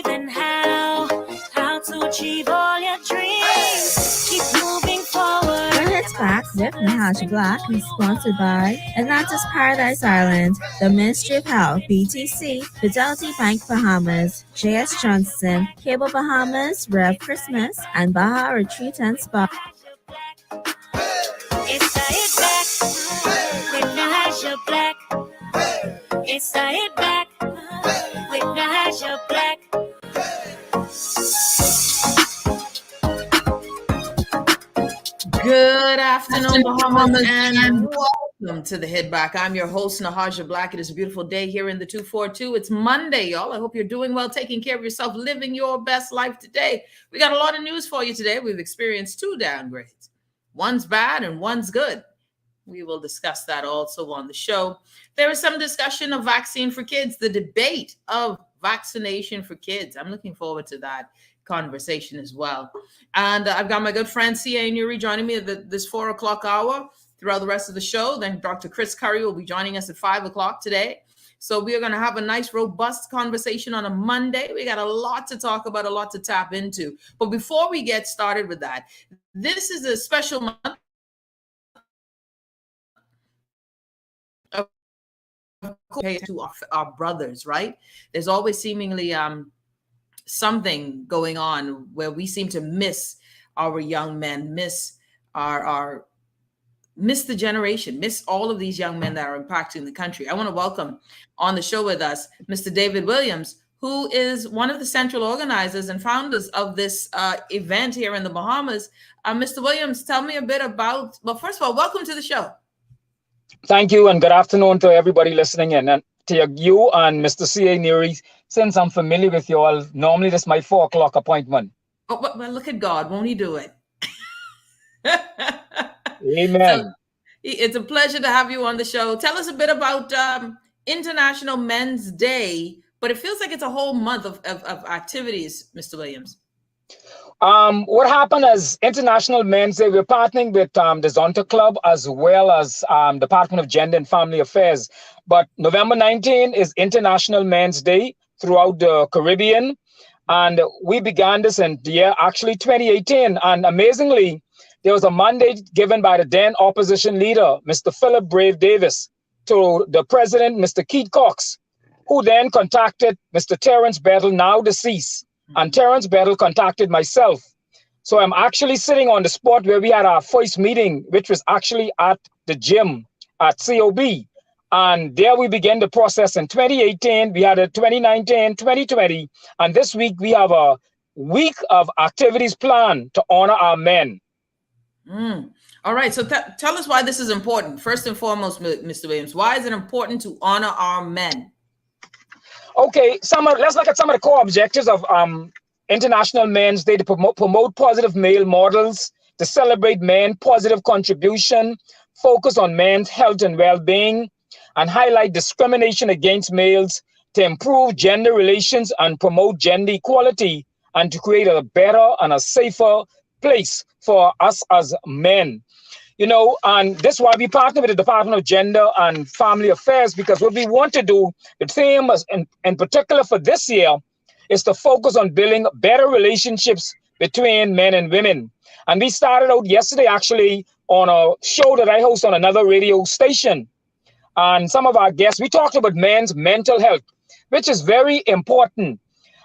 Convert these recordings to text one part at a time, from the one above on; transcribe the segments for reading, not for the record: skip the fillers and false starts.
and how to achieve all your dreams. Keep moving forward. When it's back with Nahaja Black is sponsored by Atlantis Paradise Island, the Ministry of Health, BTC, Fidelity Bank Bahamas, JS Johnson, Cable Bahamas, Rev Christmas, and Baja Retreat and Spa. It's it back with Nahaja Black. It's it back with Nahaja Black. Good afternoon, Bahamas, and welcome to the Hit Back. I'm your host, Nahaja Black. It is a beautiful day here in the 242. It's Monday, y'all. I hope you're doing well, taking care of yourself, living your best life today. We got a lot of news for you today. We've experienced 2 downgrades. One's bad and one's good. We will discuss that also on the show. There is some discussion of vaccine for kids, the debate of vaccination for kids. I'm looking forward to that conversation as well. And I've got my good friend Ca Newry joining me at this 4 o'clock hour throughout the rest of the show. Then Dr. Chris Curry will be joining us at 5 o'clock today. So we are going to have a nice, robust conversation on a Monday. We got a lot to talk about, a lot to tap into. But before we get started with that, this is a special month to our brothers, right? There's always seemingly something going on where we seem to miss our young men, miss the generation, miss all of these young men that are impacting the country. I want to welcome on the show with us Mr. David Williams, who is one of the central organizers and founders of this event here in the Bahamas. Mr. Williams, tell me a bit about, well, first of all, welcome to the show. Thank you, and good afternoon to everybody listening in, and to you and Mr. Ca Newry. Since I'm familiar with you all, normally this is my 4 o'clock appointment. Oh, well, look at God, won't he do it? Amen. So, it's a pleasure to have you on the show. Tell us a bit about International Men's Day, but it feels like it's a whole month of activities, Mr. Williams. What happened is International Men's Day, we're partnering with the Zonta Club as well as Department of Gender and Family Affairs. But November 19 is International Men's Day throughout the Caribbean. And we began this in the year, actually 2018. And amazingly, there was a mandate given by the then opposition leader, Mr. Philip Brave Davis, to the president, Mr. Keith Cox, who then contacted Mr. Terence Bettle, now deceased. And Terence Bettle contacted myself. So I'm actually sitting on the spot where we had our first meeting, which was actually at the gym at COB. And there we began the process in 2018. We had a 2019, 2020. And this week we have a week of activities planned to honor our men. All right. So tell us why this is important. First and foremost, Mr. Williams, why is it important to honor our men? Okay, let's look at some of the core objectives of International Men's Day: to promote positive male models, to celebrate men positive contribution, focus on men's health and well-being, and highlight discrimination against males, to improve gender relations and promote gender equality, and to create a better and a safer place for us as men. You know, and this is why we partner with the Department of Gender and Family Affairs, because what we want to do, the theme in particular for this year, is to focus on building better relationships between men and women. And we started out yesterday, actually, on a show that I host on another radio station. And some of our guests, we talked about men's mental health, which is very important.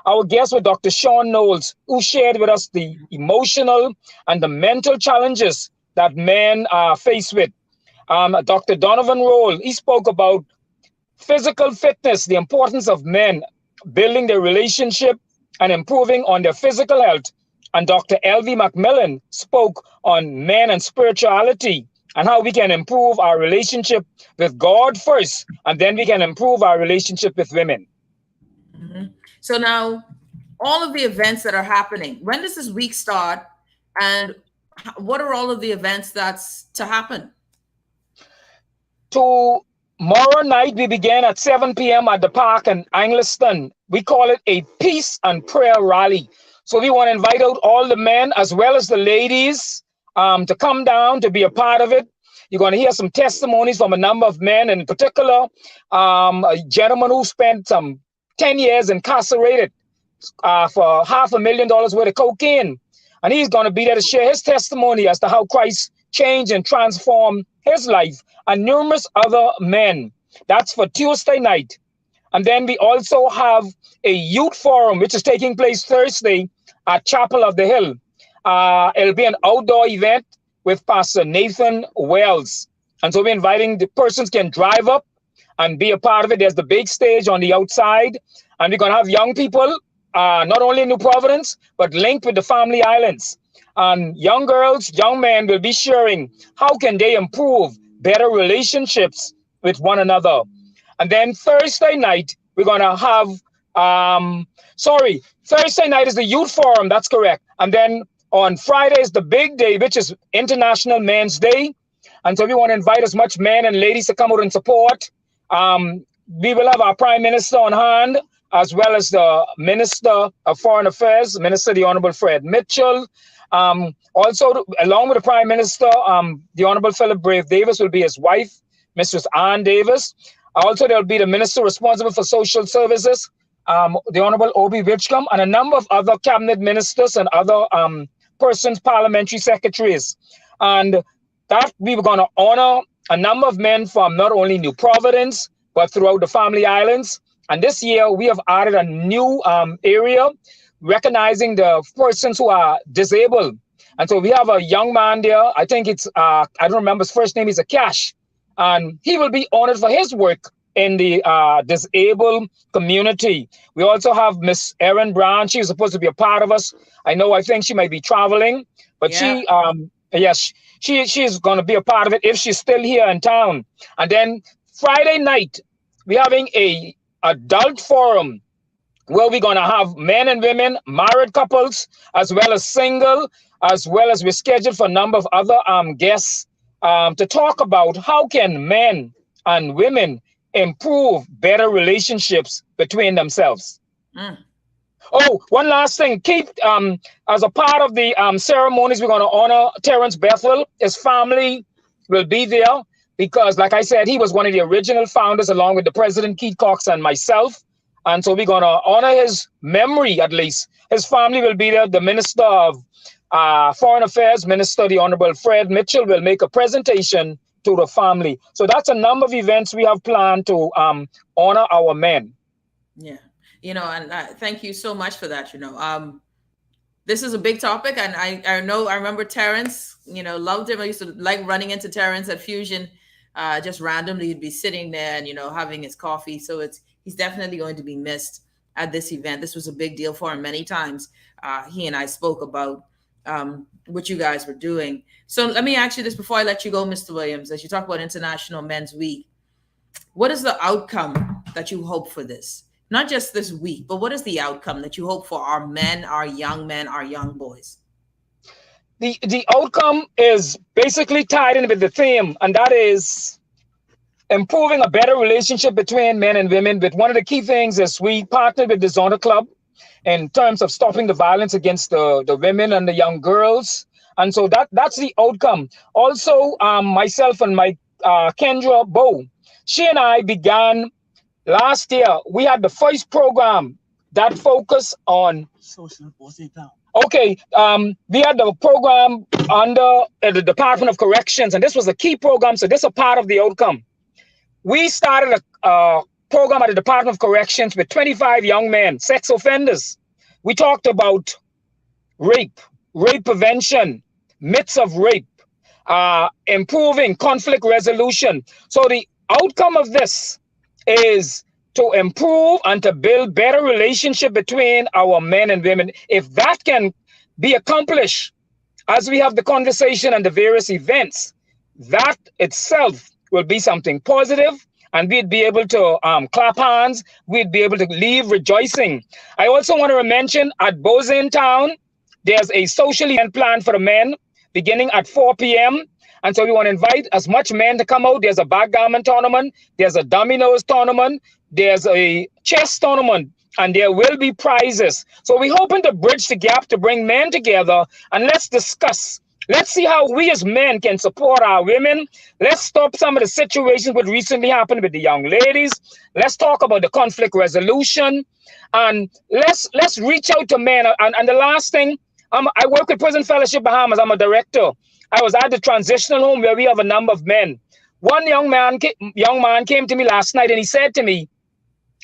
Our guest was Dr. Sean Knowles, who shared with us the emotional and the mental challenges that men are faced with. Dr. Donovan Roll, he spoke about physical fitness, the importance of men building their relationship and improving on their physical health. And Dr. L.V. McMillan spoke on men and spirituality and how we can improve our relationship with God first, and then we can improve our relationship with women. So now, all of the events that are happening, when does this week start, and what are all of the events that's to happen? Tomorrow night, we begin at 7 p.m. at the park in Angliston. We call it a peace and prayer rally. So we want to invite out all the men as well as the ladies to come down to be a part of it. You're going to hear some testimonies from a number of men, in particular, a gentleman who spent some 10 years incarcerated for $500,000 worth of cocaine. And he's going to be there to share his testimony as to how Christ changed and transformed his life and numerous other men. That's for Tuesday night. And then we also have a youth forum, which is taking place Thursday at Chapel of the Hill. It'll be an outdoor event with Pastor Nathan Wells. And so we're inviting the persons can drive up and be a part of it. There's the big stage on the outside. And we're going to have young people, not only in New Providence, but linked with the Family Islands. And young girls, young men will be sharing how can they improve better relationships with one another. And then Thursday night, we're going to have, Thursday night is the youth forum. That's correct. And then on Friday is the big day, which is International Men's Day. And so we want to invite as much men and ladies to come out and support. We will have our Prime Minister on hand, as well as the Minister of Foreign Affairs, Minister the Honorable Fred Mitchell. Also, along with the Prime Minister, the Honorable Philip Brave Davis will be his wife, Mistress Ann Davis. Also, there'll be the Minister responsible for Social Services, the Honorable Obi Whitcomb, and a number of other cabinet ministers and other persons, parliamentary secretaries. And that we were going to honor a number of men from not only New Providence, but throughout the Family Islands. And this year, we have added a new area, recognizing the persons who are disabled. And so we have a young man there. I think it's, I don't remember his first name, he's Akash. And he will be honored for his work in the disabled community. We also have Miss Erin Brown. She's supposed to be a part of us. I think she might be traveling, but yeah. She's going to be a part of it if she's still here in town. And then Friday night, we're having a adult forum where we're going to have men and women, married couples, as well as single, as well as we're scheduled for a number of other guests to talk about how can men and women improve better relationships between themselves. Oh, one last thing. Keep, as a part of the ceremonies, we're going to honor Terrence Bethel. His family will be there because, like I said, he was one of the original founders along with the President Keith Cox and myself. And so we're going to honor his memory, at least. His family will be there. The Minister of Foreign Affairs, Minister the Honorable Fred Mitchell, will make a presentation to the family. So that's a number of events we have planned to honor our men. Yeah. You know, and thank you so much for that. You know, this is a big topic, and I remember Terrence, you know, loved him. I used to like running into Terrence at Fusion, just randomly. He'd be sitting there and, you know, having his coffee. So he's definitely going to be missed at this event. This was a big deal for him. Many times he and I spoke about what you guys were doing. So let me ask you this before I let you go, Mr. Williams, as you talk about International Men's Week. What is the outcome that you hope for this? Not just this week, but what is the outcome that you hope for our men, our young boys? The outcome is basically tied in with the theme, and that is improving a better relationship between men and women. But one of the key things is we partnered with the Zonda Club in terms of stopping the violence against the women and the young girls. And so that's the outcome. Also, myself and my Kendra Bow, she and I began last year. We had the first program that focused on social. Okay, we had the program under the Department of Corrections, and this was a key program. So this is a part of the outcome. We started a program at the Department of Corrections with 25 young men, sex offenders. We talked about rape prevention, myths of rape, improving conflict resolution. So the outcome of this is to improve and to build better relationship between our men and women. If that can be accomplished as we have the conversation and the various events, that itself will be something positive, and we'd be able to clap hands. We'd be able to leave rejoicing. I also want to mention at Bozen Town, there's a social event planned for the men beginning at 4 p.m. And so we want to invite as much men to come out. There's a backgammon tournament. There's a dominoes tournament. There's a chess tournament. And there will be prizes. So we're hoping to bridge the gap to bring men together, and let's discuss Let's see how we as men can support our women. Let's stop some of the situations what recently happened with the young ladies. Let's talk about the conflict resolution, and let's reach out to men. And the last thing, I work with Prison Fellowship Bahamas. I'm a director. I was at the transitional home where we have a number of men. One young man came to me last night and he said to me,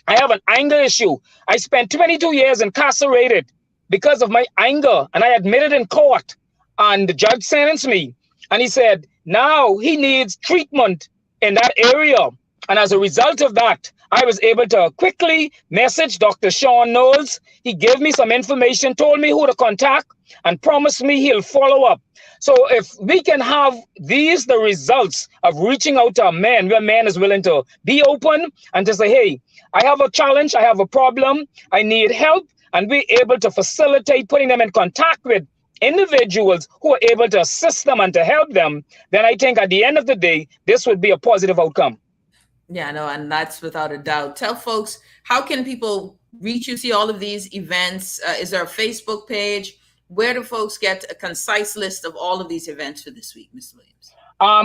I have an anger issue. I spent 22 years incarcerated because of my anger, and I admitted in court, and the judge sentenced me. And he said, now he needs treatment in that area. And as a result of that, I was able to quickly message Dr. Sean Knowles. He gave me some information, told me who to contact, and promised me he'll follow up. So if we can have the results of reaching out to a man, where a man is willing to be open and to say, hey, I have a challenge, I have a problem, I need help, and be able to facilitate putting them in contact with individuals who are able to assist them and to help them, then I think at the end of the day, this would be a positive outcome. Yeah, no, and that's without a doubt. Tell folks, how can people reach you, see all of these events? Is there a Facebook page? Where do folks get a concise list of all of these events for this week, Mr. Williams?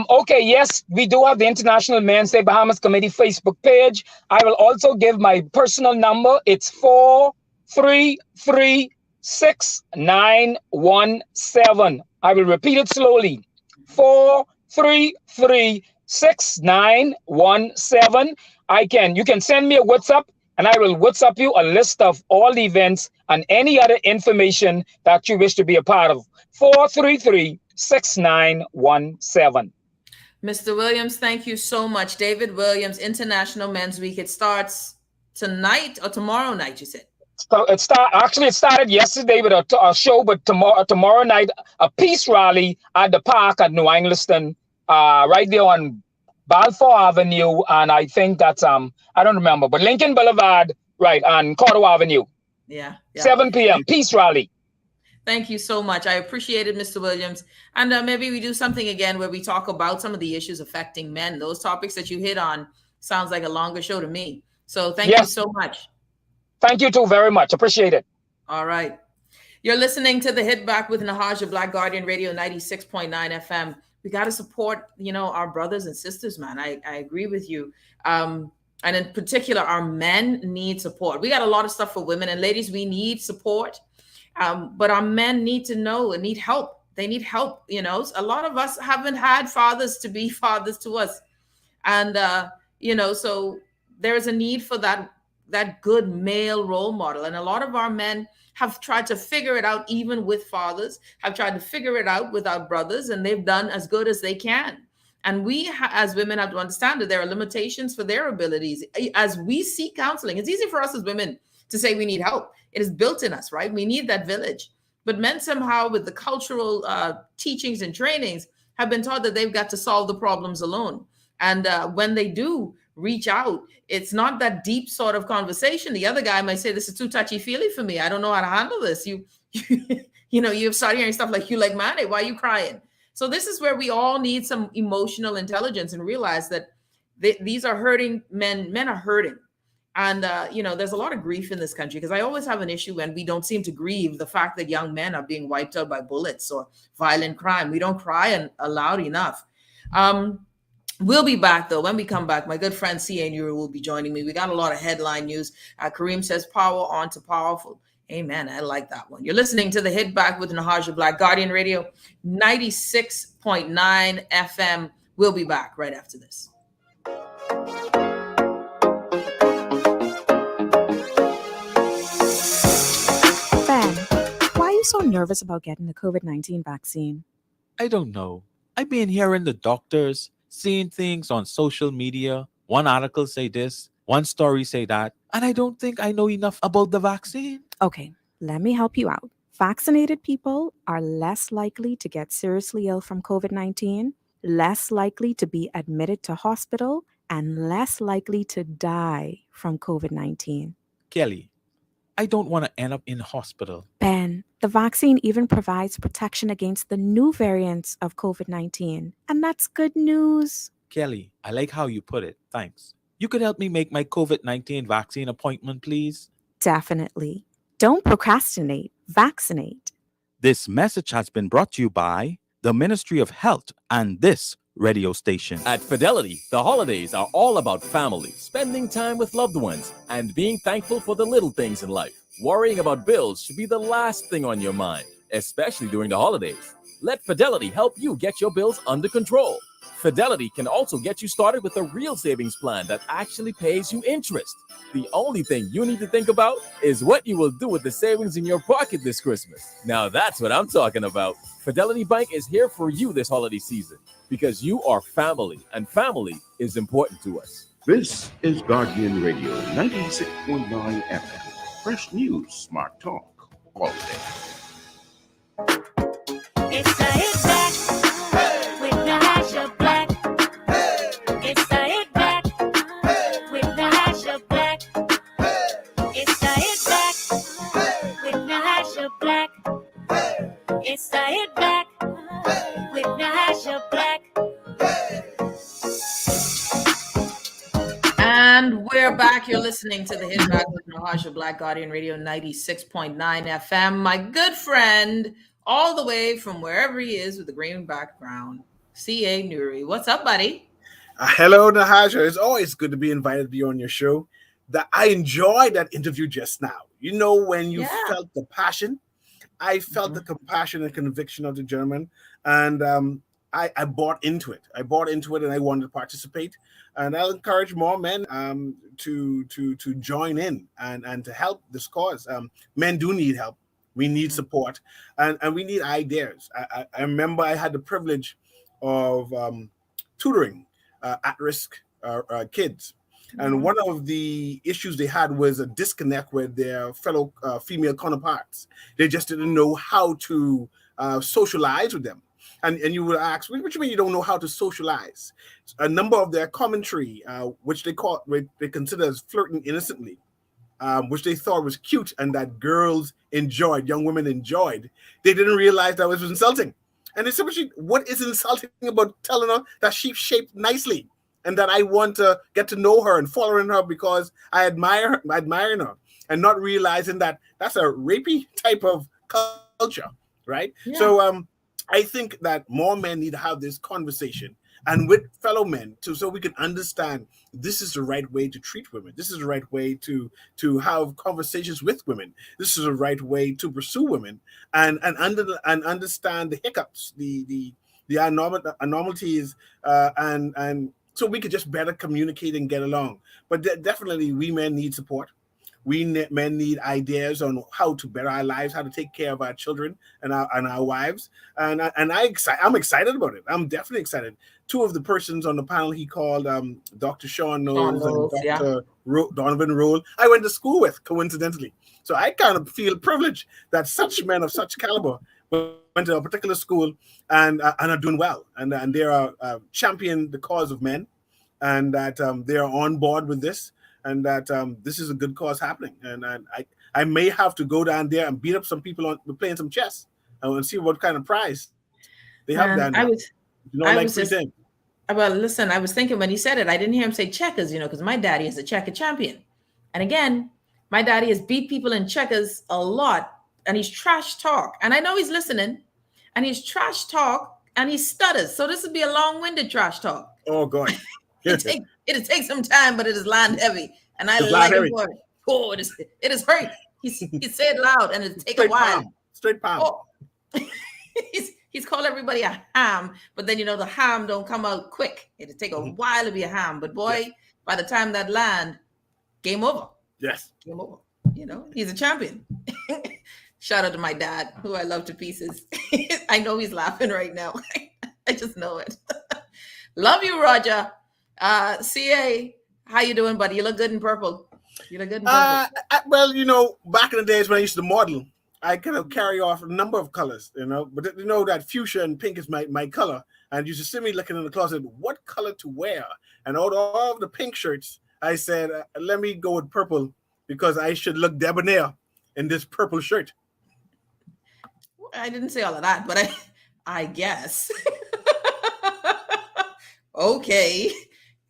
Okay, yes, we do have the International Men's Day Bahamas Committee Facebook page. I will also give my personal number. It's 433-6917. I will repeat it slowly. 433-6917. You can send me a WhatsApp, and I will WhatsApp you a list of all the events and any other information that you wish to be a part of. 433-6917. Mr. Williams, thank you so much. David Williams, International Men's Week. It starts tonight or tomorrow night, you said? So it started yesterday with a show, but tomorrow night, a peace rally at the park at New Angliston, right there on Balfour Avenue, and I think that's I don't remember, but Lincoln Boulevard, right, on Cordova Avenue. Yeah. 7 p.m. Peace rally. Thank you so much. I appreciate it, Mr. Williams. And maybe we do something again where we talk about some of the issues affecting men. Those topics that you hit on sounds like a longer show to me. So thank you so much. Thank you too very much. Appreciate it. All right. You're listening to The Hit Back with Nahaja, Black Guardian Radio 96.9 FM. We got to support, our brothers and sisters, man. I agree with you. And in particular, our men need support. We got a lot of stuff for women, and ladies, we need support. But our men need to know and need help. They need help. A lot of us haven't had fathers to be fathers to us. And, so there is a need for that good male role model. And a lot of our men have tried to figure it out, even with fathers, have tried to figure it out with our brothers, and they've done as good as they can. And we, as women, have to understand that there are limitations for their abilities. As we seek counseling, it's easy for us as women to say we need help. It is built in us, right? We need that village. But men somehow, with the cultural teachings and trainings, have been taught that they've got to solve the problems alone. And when they do reach out, it's not that deep sort of conversation. The other guy might say, this is too touchy-feely for me. I don't know how to handle this. You start hearing stuff like, you like Manny, why are you crying? So this is where we all need some emotional intelligence and realize that these are hurting men. Men are hurting. And, there's a lot of grief in this country, because I always have an issue when we don't seem to grieve the fact that young men are being wiped out by bullets or violent crime. We don't cry aloud enough. We'll be back, though. When we come back, my good friend Ca Newry will be joining me. We got a lot of headline news. Kareem says, power on to powerful. Amen. I like that one. You're listening to The Hit Back with Nahaja, Black Guardian Radio 96.9 FM. We'll be back right after this. Ben, why are you so nervous about getting the COVID-19 vaccine? I don't know. I've been hearing the doctors, seeing things on social media. One article say this, one story say that, and I don't think I know enough about the vaccine. Okay, let me help you out. Vaccinated people are less likely to get seriously ill from COVID-19, less likely to be admitted to hospital, and less likely to die from COVID-19. Kelly, I don't want to end up in hospital. Ben, the vaccine even provides protection against the new variants of COVID-19, and that's good news. Kelly, I like how you put it. Thanks. You could help me make my COVID-19 vaccine appointment, please? Definitely. Don't procrastinate. Vaccinate. This message has been brought to you by the Ministry of Health, and this radio station. At Fidelity, the holidays are all about family, spending time with loved ones, and being thankful for the little things in life. Worrying about bills should be the last thing on your mind, especially during the holidays. Let Fidelity help you get your bills under control. Fidelity can also get you started with a real savings plan that actually pays you interest. The only thing you need to think about is what you will do with the savings in your pocket this Christmas. Now that's what I'm talking about. Fidelity Bank is here for you this holiday season because you are family, and family is important to us. This is Guardian Radio 96.9 FM. Fresh news, smart talk, all day. It's the hit back with Nahaja Black. It's the hit back with Nahaja Black. It's the hit back with Nahaja Black. It's the hit back with Nahaja Black. And we're back. You're listening to the Hit Back with Nahaja Black, Guardian Radio 96.9 FM. My good friend, all the way from wherever he is with the green background, Ca Newry. What's up, buddy? Hello, Nahaja. It's always good to be invited to be on your show. That I enjoyed that interview just now. You know, when you felt the passion, I felt the compassion and conviction of the gentleman, and I bought into it. I bought into it, and I wanted to participate. And I'll encourage more men to join in and to help this cause. Men do need help. We need support, and we need ideas. I remember I had the privilege of tutoring at-risk kids. And one of the issues they had was a disconnect with their fellow female counterparts. They just didn't know how to socialize with them. And you would ask, what do you mean you don't know how to socialize? A number of their commentary, which they consider as flirting innocently, which they thought was cute and that girls enjoyed, young women enjoyed, they didn't realize that it was insulting. And they said, what is insulting about telling her that she's shaped nicely and that I want to get to know her and following her because I admire her, and not realizing that that's a rapey type of culture, right? Yeah. So I think that more men need to have this conversation and with fellow men too, so we can understand this is the right way to treat women. This is the right way to have conversations with women. This is the right way to pursue women and understand the hiccups, the anomalies, and so we could just better communicate and get along. But definitely, we men need support. Men need ideas on how to better our lives, how to take care of our children and our wives. And I'm excited about it. I'm definitely excited. Two of the persons on the panel he called Dr. Sean Knowles and Dr. Donovan Roll, I went to school with, coincidentally. So I kind of feel privileged that such men of such caliber went to a particular school and are doing well. And they are champion the cause of men, and that they are on board with this. And that this is a good cause happening. And I may have to go down there and beat up some people on playing some chess and see what kind of prize they have down there. Well, listen, I was thinking when he said it, I didn't hear him say checkers, because my daddy is a checker champion. And again, my daddy has beat people in checkers a lot, and he's trash talk. And I know he's listening, and he's trash talk, and he stutters. So this would be a long-winded trash talk. Oh, God. It'll take some time, but it is land heavy. And I like it for it. Oh, it is hurt. He said loud, and it'll take a while. Straight palm. Oh. He's called everybody a ham, but then the ham don't come out quick. It'll take a while to be a ham. But boy, by the time that land, game over. Yes. Game over. He's a champion. Shout out to my dad, who I love to pieces. I know he's laughing right now. I just know it. Love you, Roger. CA, how you doing, buddy? You look good in purple. Well, back in the days when I used to model, I kind of carry off a number of colors, but that fuchsia and pink is my color. And you should see me looking in the closet, what color to wear? And out of all of the pink shirts, I said, let me go with purple because I should look debonair in this purple shirt. I didn't say all of that, but I guess. Okay.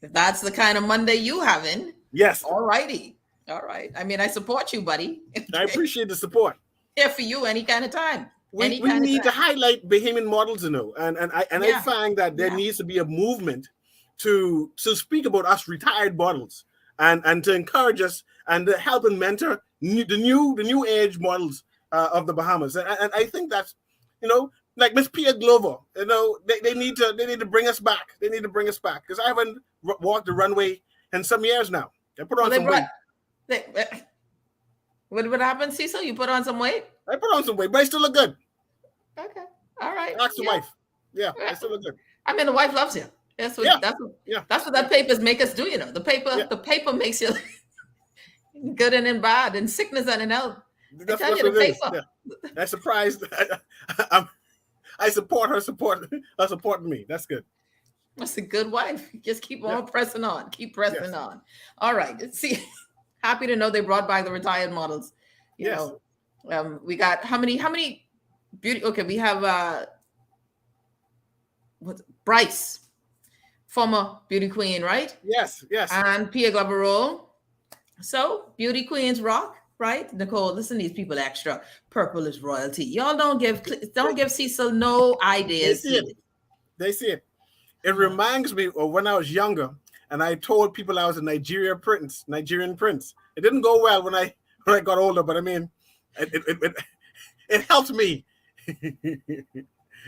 If that's the kind of Monday you having. Yes. All righty. All right. I mean, I support you, buddy. I appreciate the support. Here for you any kind of time. we need to highlight Bahamian models, and I find that there needs to be a movement to speak about us retired models and to encourage us and to help and mentor the new age models of the Bahamas. And I think that's, like Miss Pia Glover, they need to bring us back. They need to bring us back, because I haven't walked the runway in some years now. I put on some weight. What happened, Cecil? You put on some weight? I put on some weight, but I still look good. Okay. All right. Ask the wife. Yeah, I still look good. I mean, the wife loves you. That's what that papers make us do, The paper makes you good and in bad, and sickness and in health. That's what it is. Yeah. I'm surprised. I support her supporting me. That's good. That's a good wife. Just keep on pressing on. Keep pressing on. All right. See, happy to know they brought back the retired models. You know, we got how many beauty? Okay, we have Bryce, former beauty queen, right? Yes. And Pia Glover. So beauty queens rock, right? Nicole, listen to these people extra. Purple is royalty. Y'all don't give Cecil no ideas. They see it. It reminds me of when I was younger and I told people I was a Nigerian Prince. It didn't go well when I got older, but I mean, it helped me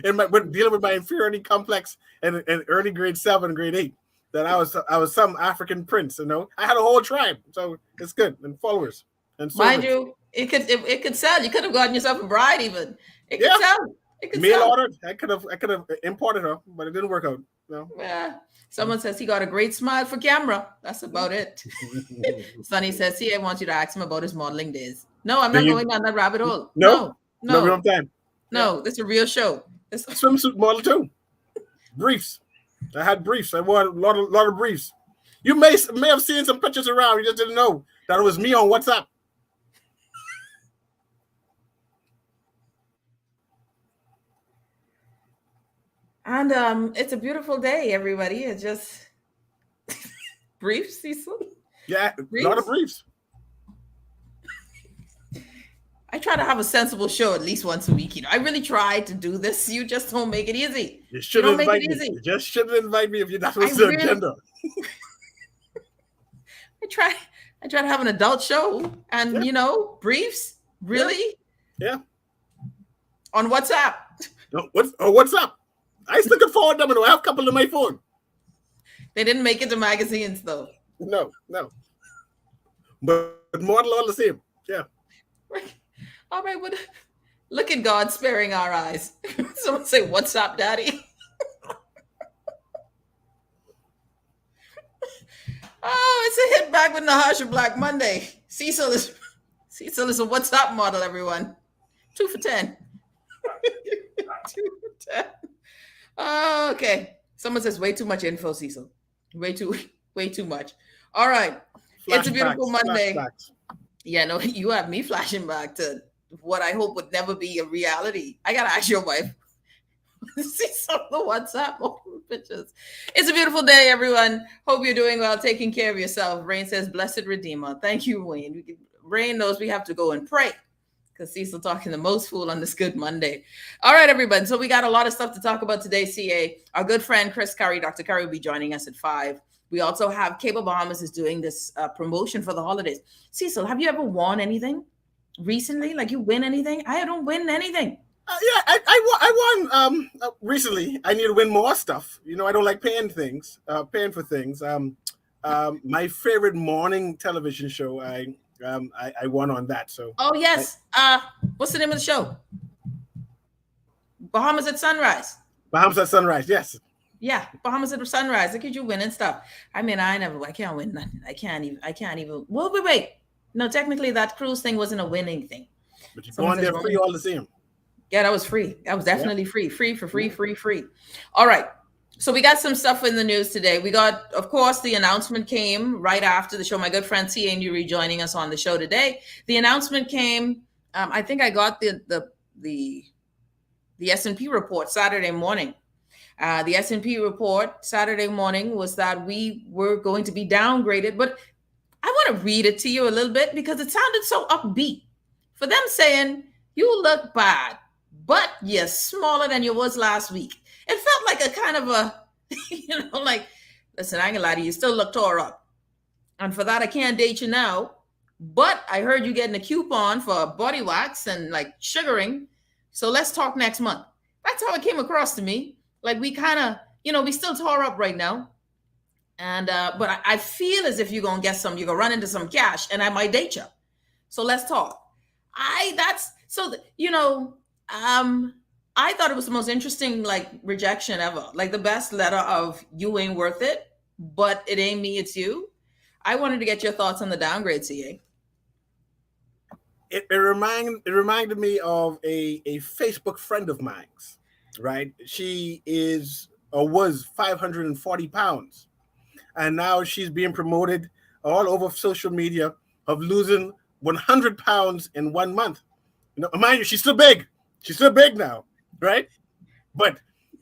when dealing with my inferiority complex in early grade 7, grade 8. That I was some African prince, I had a whole tribe, so it's good, and followers and mind you, it could sell. You could have gotten yourself a bride, even. It could sell. It could mail sell. ordered. I could have imported her, but it didn't work out. No. Yeah. Someone says he got a great smile for camera. That's about it. Sonny says, I want you to ask him about his modeling days. No, I'm not going down that rabbit hole. No. No, this is a real show. Swimsuit model too. Briefs. I had briefs. I wore a lot of briefs. You may have seen some pictures around. You just didn't know that it was me on WhatsApp. And it's a beautiful day, everybody. It's just briefs, Cecil. Yeah, briefs? A lot of briefs. I try to have a sensible show at least once a week. I really try to do this. You just don't make it easy. You shouldn't invite me. You just shouldn't invite me if you're not supposed to agenda. I try to have an adult show, and briefs. Really? Yeah. On WhatsApp. No, WhatsApp. I still can forward them, and I have a couple on my phone. They didn't make it to magazines, though. No. But model all the same. Yeah. Right. All right, well, look at God sparing our eyes. Someone say, "What's up, Daddy?" Oh, it's a hit back with Nahaja Black Monday. Cecil is a "What's up" model, everyone. 2 for 10. 2 for 10. Oh, okay. Someone says way too much info, Cecil. Way too much. All right. It's a beautiful Monday. Flashbacks. Yeah, no, you have me flashing back to what I hope would never be a reality. I gotta ask your wife. See some of the WhatsApp pictures. It's a beautiful day, everyone. Hope you're doing well, taking care of yourself. Rain says, "Blessed Redeemer." Thank you, Wayne. Rain knows we have to go and pray because Cecil talking the most fool on this Good Monday. All right, everybody. So we got a lot of stuff to talk about today, CA. Our good friend Chris Curry, Dr. Curry, will be joining us at 5. We also have Cable Bahamas is doing this promotion for the holidays. Cecil, have you ever won anything recently? Like you win anything? I don't win anything. I won recently. I need to win more stuff. I don't like paying for things. My favorite morning television show, I won on that. So. Oh yes. What's the name of the show? Bahamas at Sunrise. Bahamas at Sunrise. Yes. Yeah, Bahamas at Sunrise. Look at you winning stuff. I mean, I can't win nothing. I can't even. Well, wait. No, technically that cruise thing wasn't a winning thing. But you're going there free all the same. Yeah, that was free. That was definitely free. Free for free, free. All right. So we got some stuff in the news today. We got, of course, the announcement came right after the show. My good friend Ca Newry joining us on the show today. The announcement came. I think I got the S&P report Saturday morning. The S&P report Saturday morning was that we were going to be downgraded, but I want to read it to you a little bit because it sounded so upbeat. For them saying, "You look bad, but you're smaller than you was last week. It felt like a kind of a, like, listen, I ain't gonna lie to you, still look tore up. And for that, I can't date you now. But I heard you getting a coupon for body wax and like sugaring. So let's talk next month. That's how it came across to me. Like we kind of, we still tore up right now. And but I feel as if you're gonna run into some cash, and I might date you. So let's talk. I thought it was the most interesting like rejection ever. Like the best letter of you ain't worth it, but it ain't me, it's you. I wanted to get your thoughts on the downgrade, CA. It reminded me of a Facebook friend of mine's, right? She is or was 540 pounds. And now she's being promoted all over social media of losing 100 pounds in 1 month. Mind you, she's still big. She's still big now, right? But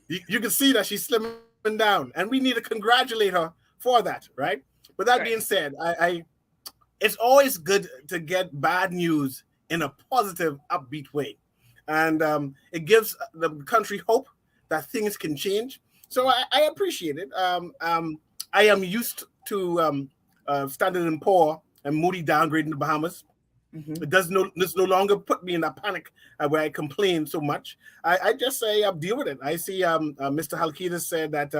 you can see that she's slimming down, and we need to congratulate her for that, right? But that being said, it's always good to get bad news in a positive, upbeat way. And it gives the country hope that things can change. So I appreciate it. I am used to Standard & Poor and Moody downgrade in the Bahamas. Mm-hmm. This no longer put me in that panic where I complain so much. I just say deal with it. I see Mr. Halkidas said that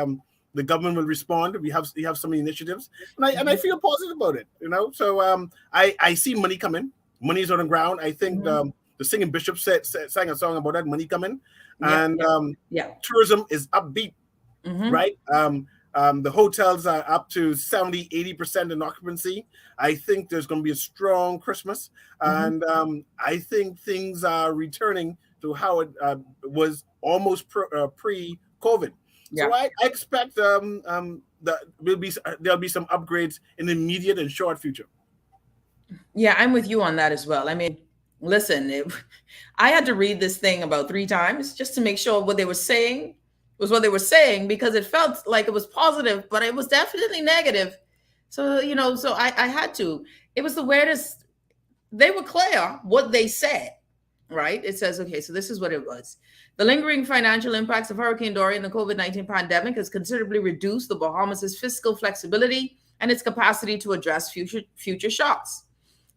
the government will respond. We have some initiatives, and I feel positive about it. So I see money coming. Money's on the ground. I think the singing bishop sang a song about that money coming, and tourism is upbeat, right? The hotels are up to 70-80% in occupancy. I think there's going to be a strong Christmas, and I think things are returning to how it was almost pre-COVID. Yeah. So I expect that there'll be some upgrades in the immediate and short future. Yeah, I'm with you on that as well. I mean, listen, I had to read this thing about 3 times just to make sure what they were saying was what they were saying, because it felt like it was positive, but it was definitely negative. So, so I had to. It was the weirdest. They were clear what they said, right? It says, okay, so this is what it was. The lingering financial impacts of Hurricane Dorian and the COVID-19 pandemic has considerably reduced the Bahamas' fiscal flexibility and its capacity to address future shocks.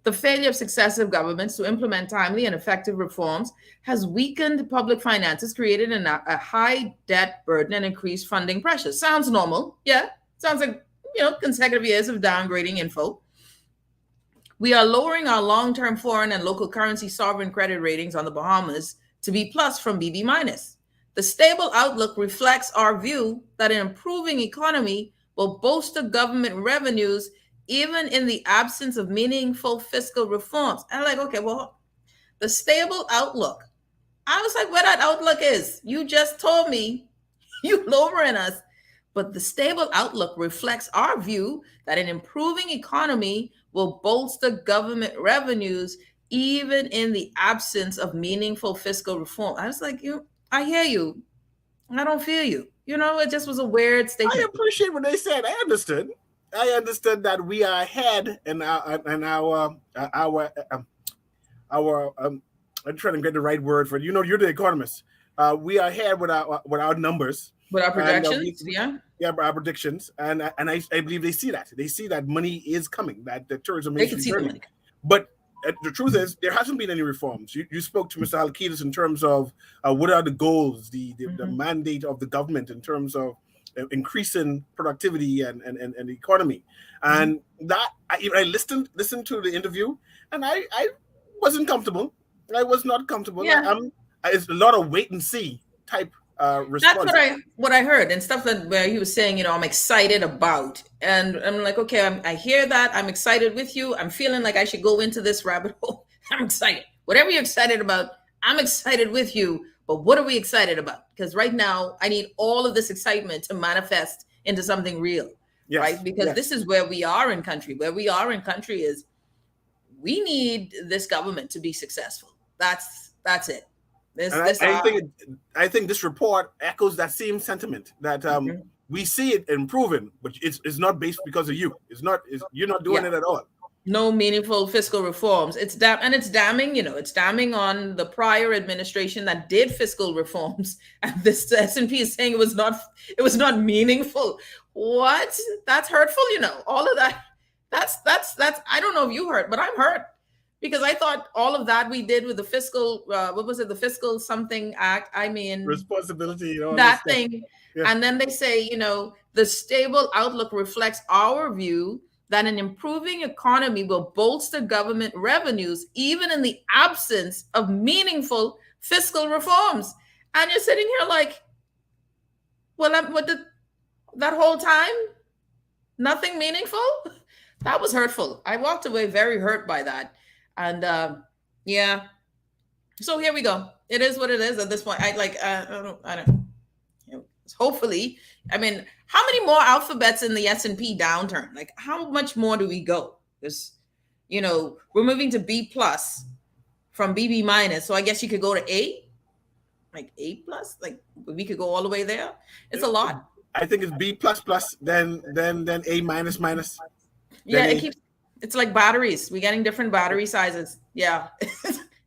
The failure of successive governments to implement timely and effective reforms has weakened public finances, created a high debt burden, and increased funding pressure. Sounds normal. Yeah. Sounds like, consecutive years of downgrading info. We are lowering our long-term foreign and local currency sovereign credit ratings on the Bahamas to B+ from BB-. The stable outlook reflects our view that an improving economy will bolster government revenues even in the absence of meaningful fiscal reforms. And I'm like, okay, well, the stable outlook. I was like, where that outlook is? You just told me you lowering us. But the stable outlook reflects our view that an improving economy will bolster government revenues even in the absence of meaningful fiscal reform. I was like, I hear you. I don't feel you. It just was a weird statement. I appreciate what they said. I understood that we are ahead in our I'm trying to get the right word for it. You're the economist. We are ahead with our numbers. With our projections, our predictions, and I believe they see that. They see that money is coming, that the tourism is returning. But the truth is, there hasn't been any reforms. You spoke to Mr. Halkidas in terms of what are the goals, the mandate of the government in terms of increasing productivity and the economy, and that I listened to the interview, and I wasn't comfortable. I was not comfortable. Yeah. It's a lot of wait and see type response. That's what I heard, and stuff where he was saying, I'm excited about, and I'm like, okay, I hear that. I'm excited with you. I'm feeling like I should go into this rabbit hole. I'm excited. Whatever you're excited about, I'm excited with you. But what are we excited about? Because right now, I need all of this excitement to manifest into something real, right? Because this is where we are in country. Where we are in country is we need this government to be successful. That's it. I think this report echoes that same sentiment that we see it improving, but it's not based because of you. You're not doing it at all. No meaningful fiscal reforms. It's damning, it's damning on the prior administration that did fiscal reforms. And this S&P is saying it was not meaningful. What? That's hurtful, all of that. That's I don't know if you heard, but I'm hurt because I thought all of that we did with the fiscal, what was it? The fiscal something act. I mean, responsibility, that thing. Yeah. And then they say, the stable outlook reflects our view that an improving economy will bolster government revenues, even in the absence of meaningful fiscal reforms. And you're sitting here like, well, that whole time, nothing meaningful? That was hurtful. I walked away very hurt by that. And yeah. So here we go. It is what it is at this point. I don't. Hopefully, I mean, how many more alphabets in the S&P downturn? Like, how much more do we go? Because, we're moving to B plus from BB minus. So I guess you could go to A, like A plus. Like we could go all the way there. It's a lot. I think it's B plus plus, then A minus minus. Yeah, it's like batteries. We're getting different battery sizes. Yeah,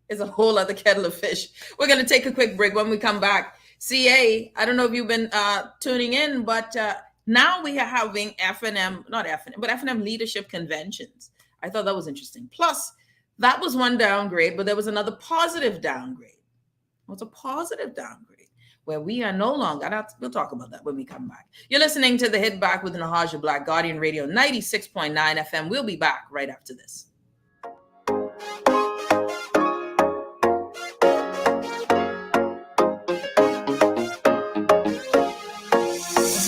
it's a whole other kettle of fish. We're gonna take a quick break. When we come back, CA, I don't know if you've been tuning in, but now we are having FNM leadership conventions. I thought that was interesting. Plus, that was one downgrade, but there was another positive downgrade. What's a positive downgrade? Where we are no longer, we'll talk about that when we come back. You're listening to The Hit Back with Nahaja Black, Guardian Radio 96.9 FM. We'll be back right after this.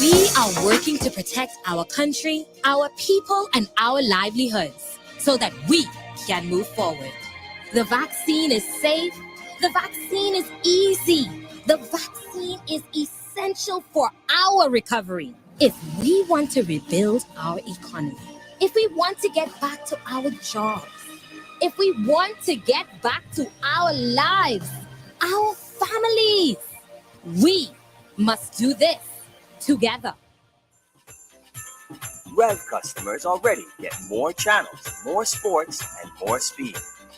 We are working to protect our country, our people, and our livelihoods so that we can move forward. The vaccine is safe. The vaccine is easy. The vaccine is essential for our recovery. If we want to rebuild our economy, if we want to get back to our jobs, if we want to get back to our lives, our families, we must do this together. Rev customers already get more channels, more sports, and more speed.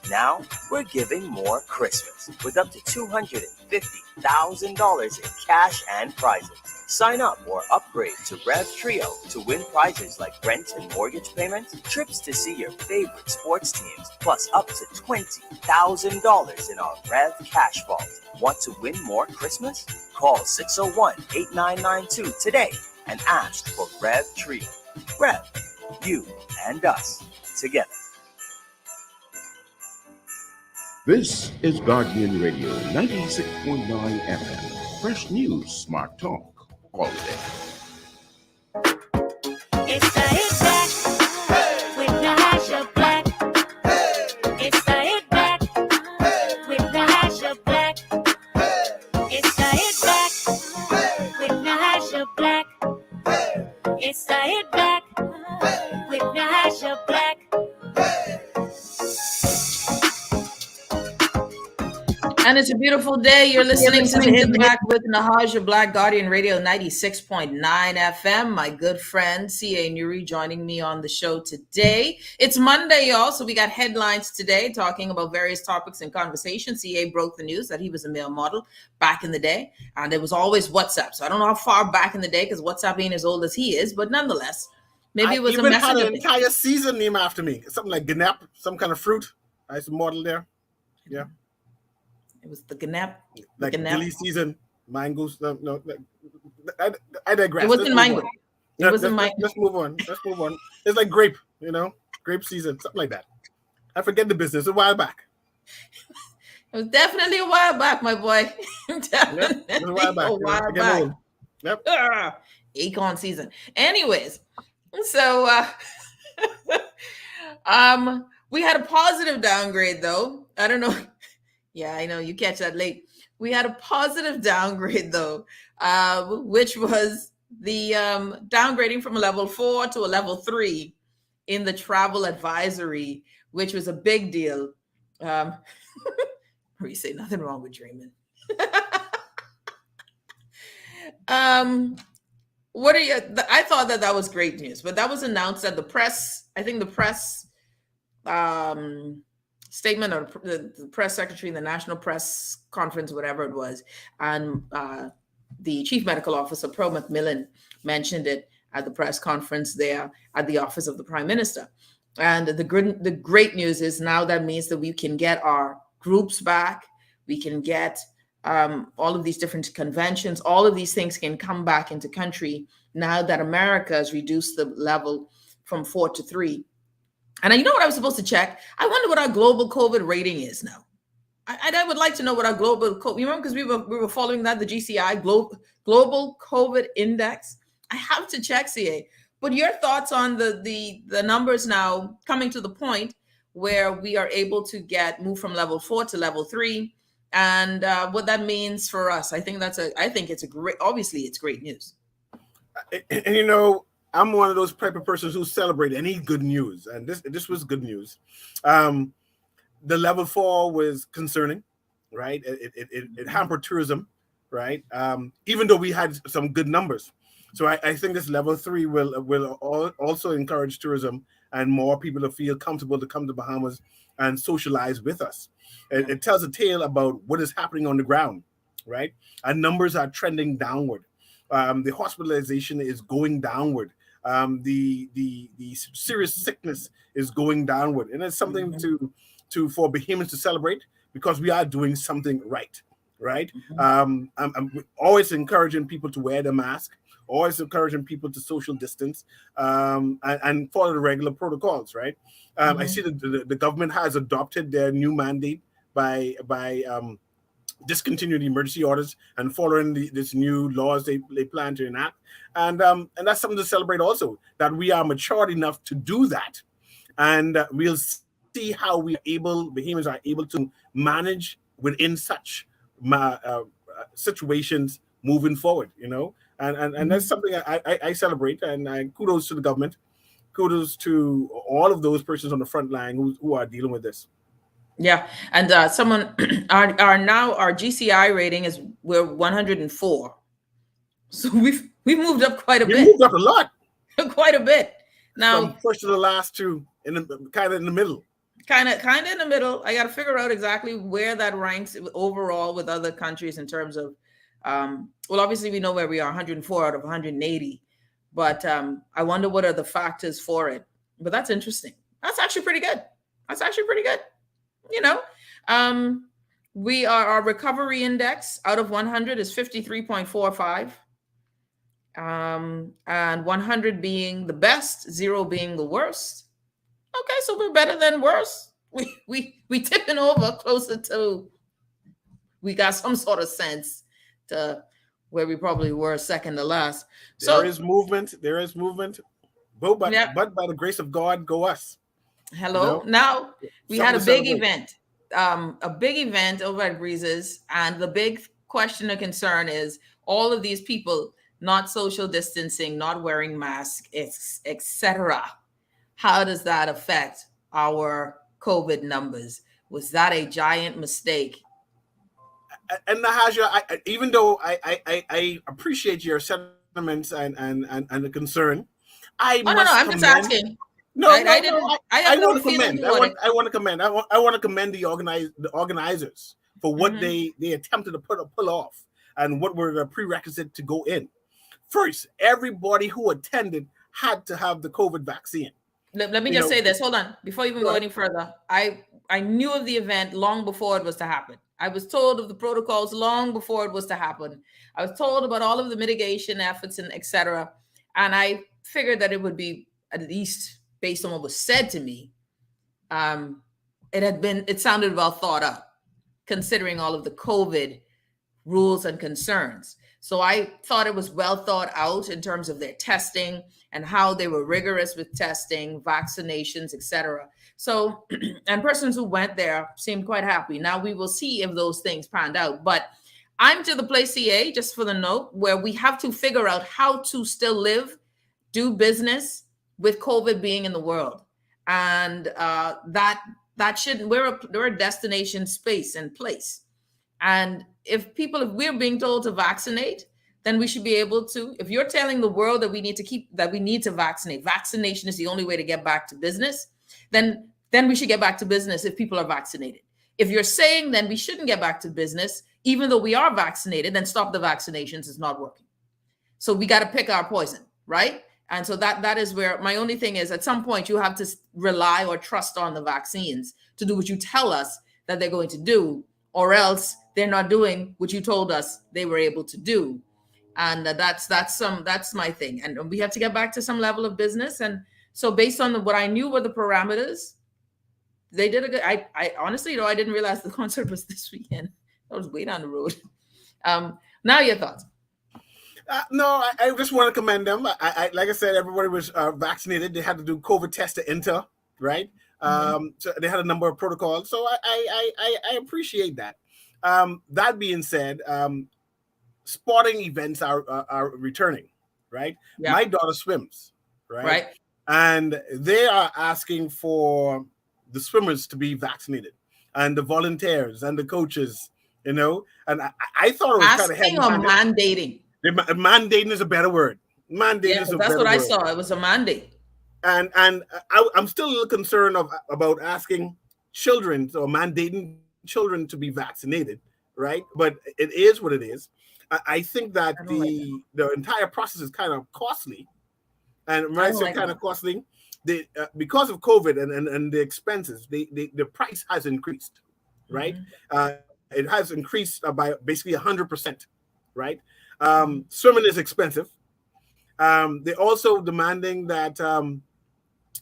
Now, we're giving more Christmas with up to $250,000 in cash and prizes. Sign up or upgrade to Rev Trio to win prizes like rent and mortgage payments, trips to see your favorite sports teams, plus up to $20,000 in our Rev Cash Vault. Want to win more Christmas? Call 601-8992 today and ask for Rev Trio. Rev, you and us together. This is Guardian Radio 96.9 FM. Fresh news, smart talk, all day. It's the Hit Back with Nahaja Black. It's the Hit Back with Nahaja Black. It's the Hit Back with Nahaja Black. It's the Hit Back with Nahaja Black. And it's a beautiful day. You're listening to The Hit Back with Nahaja Black, Guardian Radio 96.9 FM. My good friend, CA Newry, joining me on the show today. It's Monday, y'all, so we got headlines today talking about various topics and conversations. CA broke the news that he was a male model back in the day, and it was always WhatsApp. So I don't know how far back in the day, because WhatsApp ain't as old as he is, but nonetheless, maybe it was a message. I even had an entire season named after me. Something like Gnap, some kind of fruit. I used to model there. Yeah. It was the Gnap. Like Gilly season, mangoes. No, I digress. It wasn't mango. It wasn't mango. Let's move on. It's like grape, grape season, something like that. I forget the business a while back. It was definitely a while back, my boy. Definitely it was a while back. back. Yep. Acorn season. Anyways, so we had a positive downgrade though. I don't know. Yeah, I know you catch that late. We had a positive downgrade though, which was the downgrading from a level 4 to a level 3 in the travel advisory, which was a big deal. We say nothing wrong with dreaming. What are you? I thought that was great news, but that was announced at the press. I think the press statement, or the press secretary, the national press conference, whatever it was, and the chief medical officer, Pro Macmillan, mentioned it at the press conference there at the office of the prime minister. And the great news is now that means that we can get our groups back. We can get all of these different conventions. All of these things can come back into country now that America has reduced the level from 4 to 3. And you know what I was supposed to check? I wonder what our global COVID rating is now. I would like to know what our global COVID, you remember, because we were following that, the GCI, Global COVID Index. I have to check, CA. But your thoughts on the numbers now coming to the point where we are able to move from level 4 to level 3, and what that means for us. I think it's obviously it's great news. And you know, I'm one of those type of persons who celebrate any good news, and this was good news. The level 4 was concerning, right? It hampered tourism, right? Even though we had some good numbers. So I think this level 3 will also encourage tourism and more people to feel comfortable to come to Bahamas and socialize with us. It tells a tale about what is happening on the ground, right? And numbers are trending downward. The hospitalization is going downward. The serious sickness is going downward, and it's something for Bahamians to celebrate, because we are doing something right. I'm always encouraging people to wear the mask, always encouraging people to social distance, and follow the regular protocols, right? I see that the government has adopted their new mandate by discontinuing the emergency orders and following this new laws they plan to enact. And that's something to celebrate also, that we are matured enough to do that. And we'll see how Bahamians are able to manage within such situations moving forward, you know? And that's something I celebrate, and kudos to the government, kudos to all of those persons on the front line who are dealing with this. Yeah, and someone our GCI rating we're 104, so we've moved up quite a bit. Moved up a lot, quite a bit. Now, from first to the last two, kind of in the middle. Kind of in the middle. I got to figure out exactly where that ranks overall with other countries in terms of. Well, obviously we know where we are, 104 out of 180, but I wonder what are the factors for it. But that's interesting. That's actually pretty good. You know, our recovery index out of 100 is 53.45, and 100 being the best, 0 being the worst. Okay, so we're better than worse. We tipping over closer to. We got some sort of sense to where we probably were second to last. So there is movement. But by the grace of God, go us. Hello. You know? Now we had a big event over at Breezes, and the big question or concern is all of these people not social distancing, not wearing masks, etc. How does that affect our COVID numbers? Was that a giant mistake? And Nahaja, even though I appreciate your sentiments and the concern, I'm just asking. I want to commend the organizers for what they attempted to pull off and what were the prerequisite to go in. First, everybody who attended had to have the COVID vaccine. Let me just say this. Hold on. Before you even go any further, I knew of the event long before it was to happen. I was told of the protocols long before it was to happen. I was told about all of the mitigation efforts and etc. And I figured that it would be, at least based on what was said to me, it sounded well thought out, considering all of the COVID rules and concerns. So I thought it was well thought out in terms of their testing and how they were rigorous with testing, vaccinations, etc. So, and persons who went there seemed quite happy. Now we will see if those things panned out. But I'm to the place, CA, just for the note, where we have to figure out how to still live, do business with COVID being in the world. And that shouldn't, we're a destination space and place. And if we're being told to vaccinate, then we should be able to. If you're telling the world that we need to vaccinate, vaccination is the only way to get back to business, then then we should get back to business if people are vaccinated. If you're saying then we shouldn't get back to business, even though we are vaccinated, then stop the vaccinations. It's not working. So we got to pick our poison, right? And so that is where my only thing is, at some point you have to rely or trust on the vaccines to do what you tell us that they're going to do, or else they're not doing what you told us they were able to do. And that's my thing. And we have to get back to some level of business. And so based on what I knew were the parameters, they did a good, I honestly, I didn't realize the concert was this weekend. That was way down the road. Now your thoughts. No, I just want to commend them. I like I said, everybody was vaccinated. They had to do COVID test to enter, right? So they had a number of protocols. So I appreciate that. That being said, sporting events are returning, right? Yeah. My daughter swims, right? And they are asking for the swimmers to be vaccinated, and the volunteers and the coaches, and I thought it was kind of asking or mandating. Mandating is a better word. Mandating is a better word. That's what I saw. It was a mandate. And I'm still a little concerned about asking children or mandating children to be vaccinated, right? But it is what it is. I think that the entire process is kind of costly, and when I say kind of costly, because of COVID and the expenses, the price has increased, right? It has increased by basically 100%, right? Swimming is expensive. They're also demanding that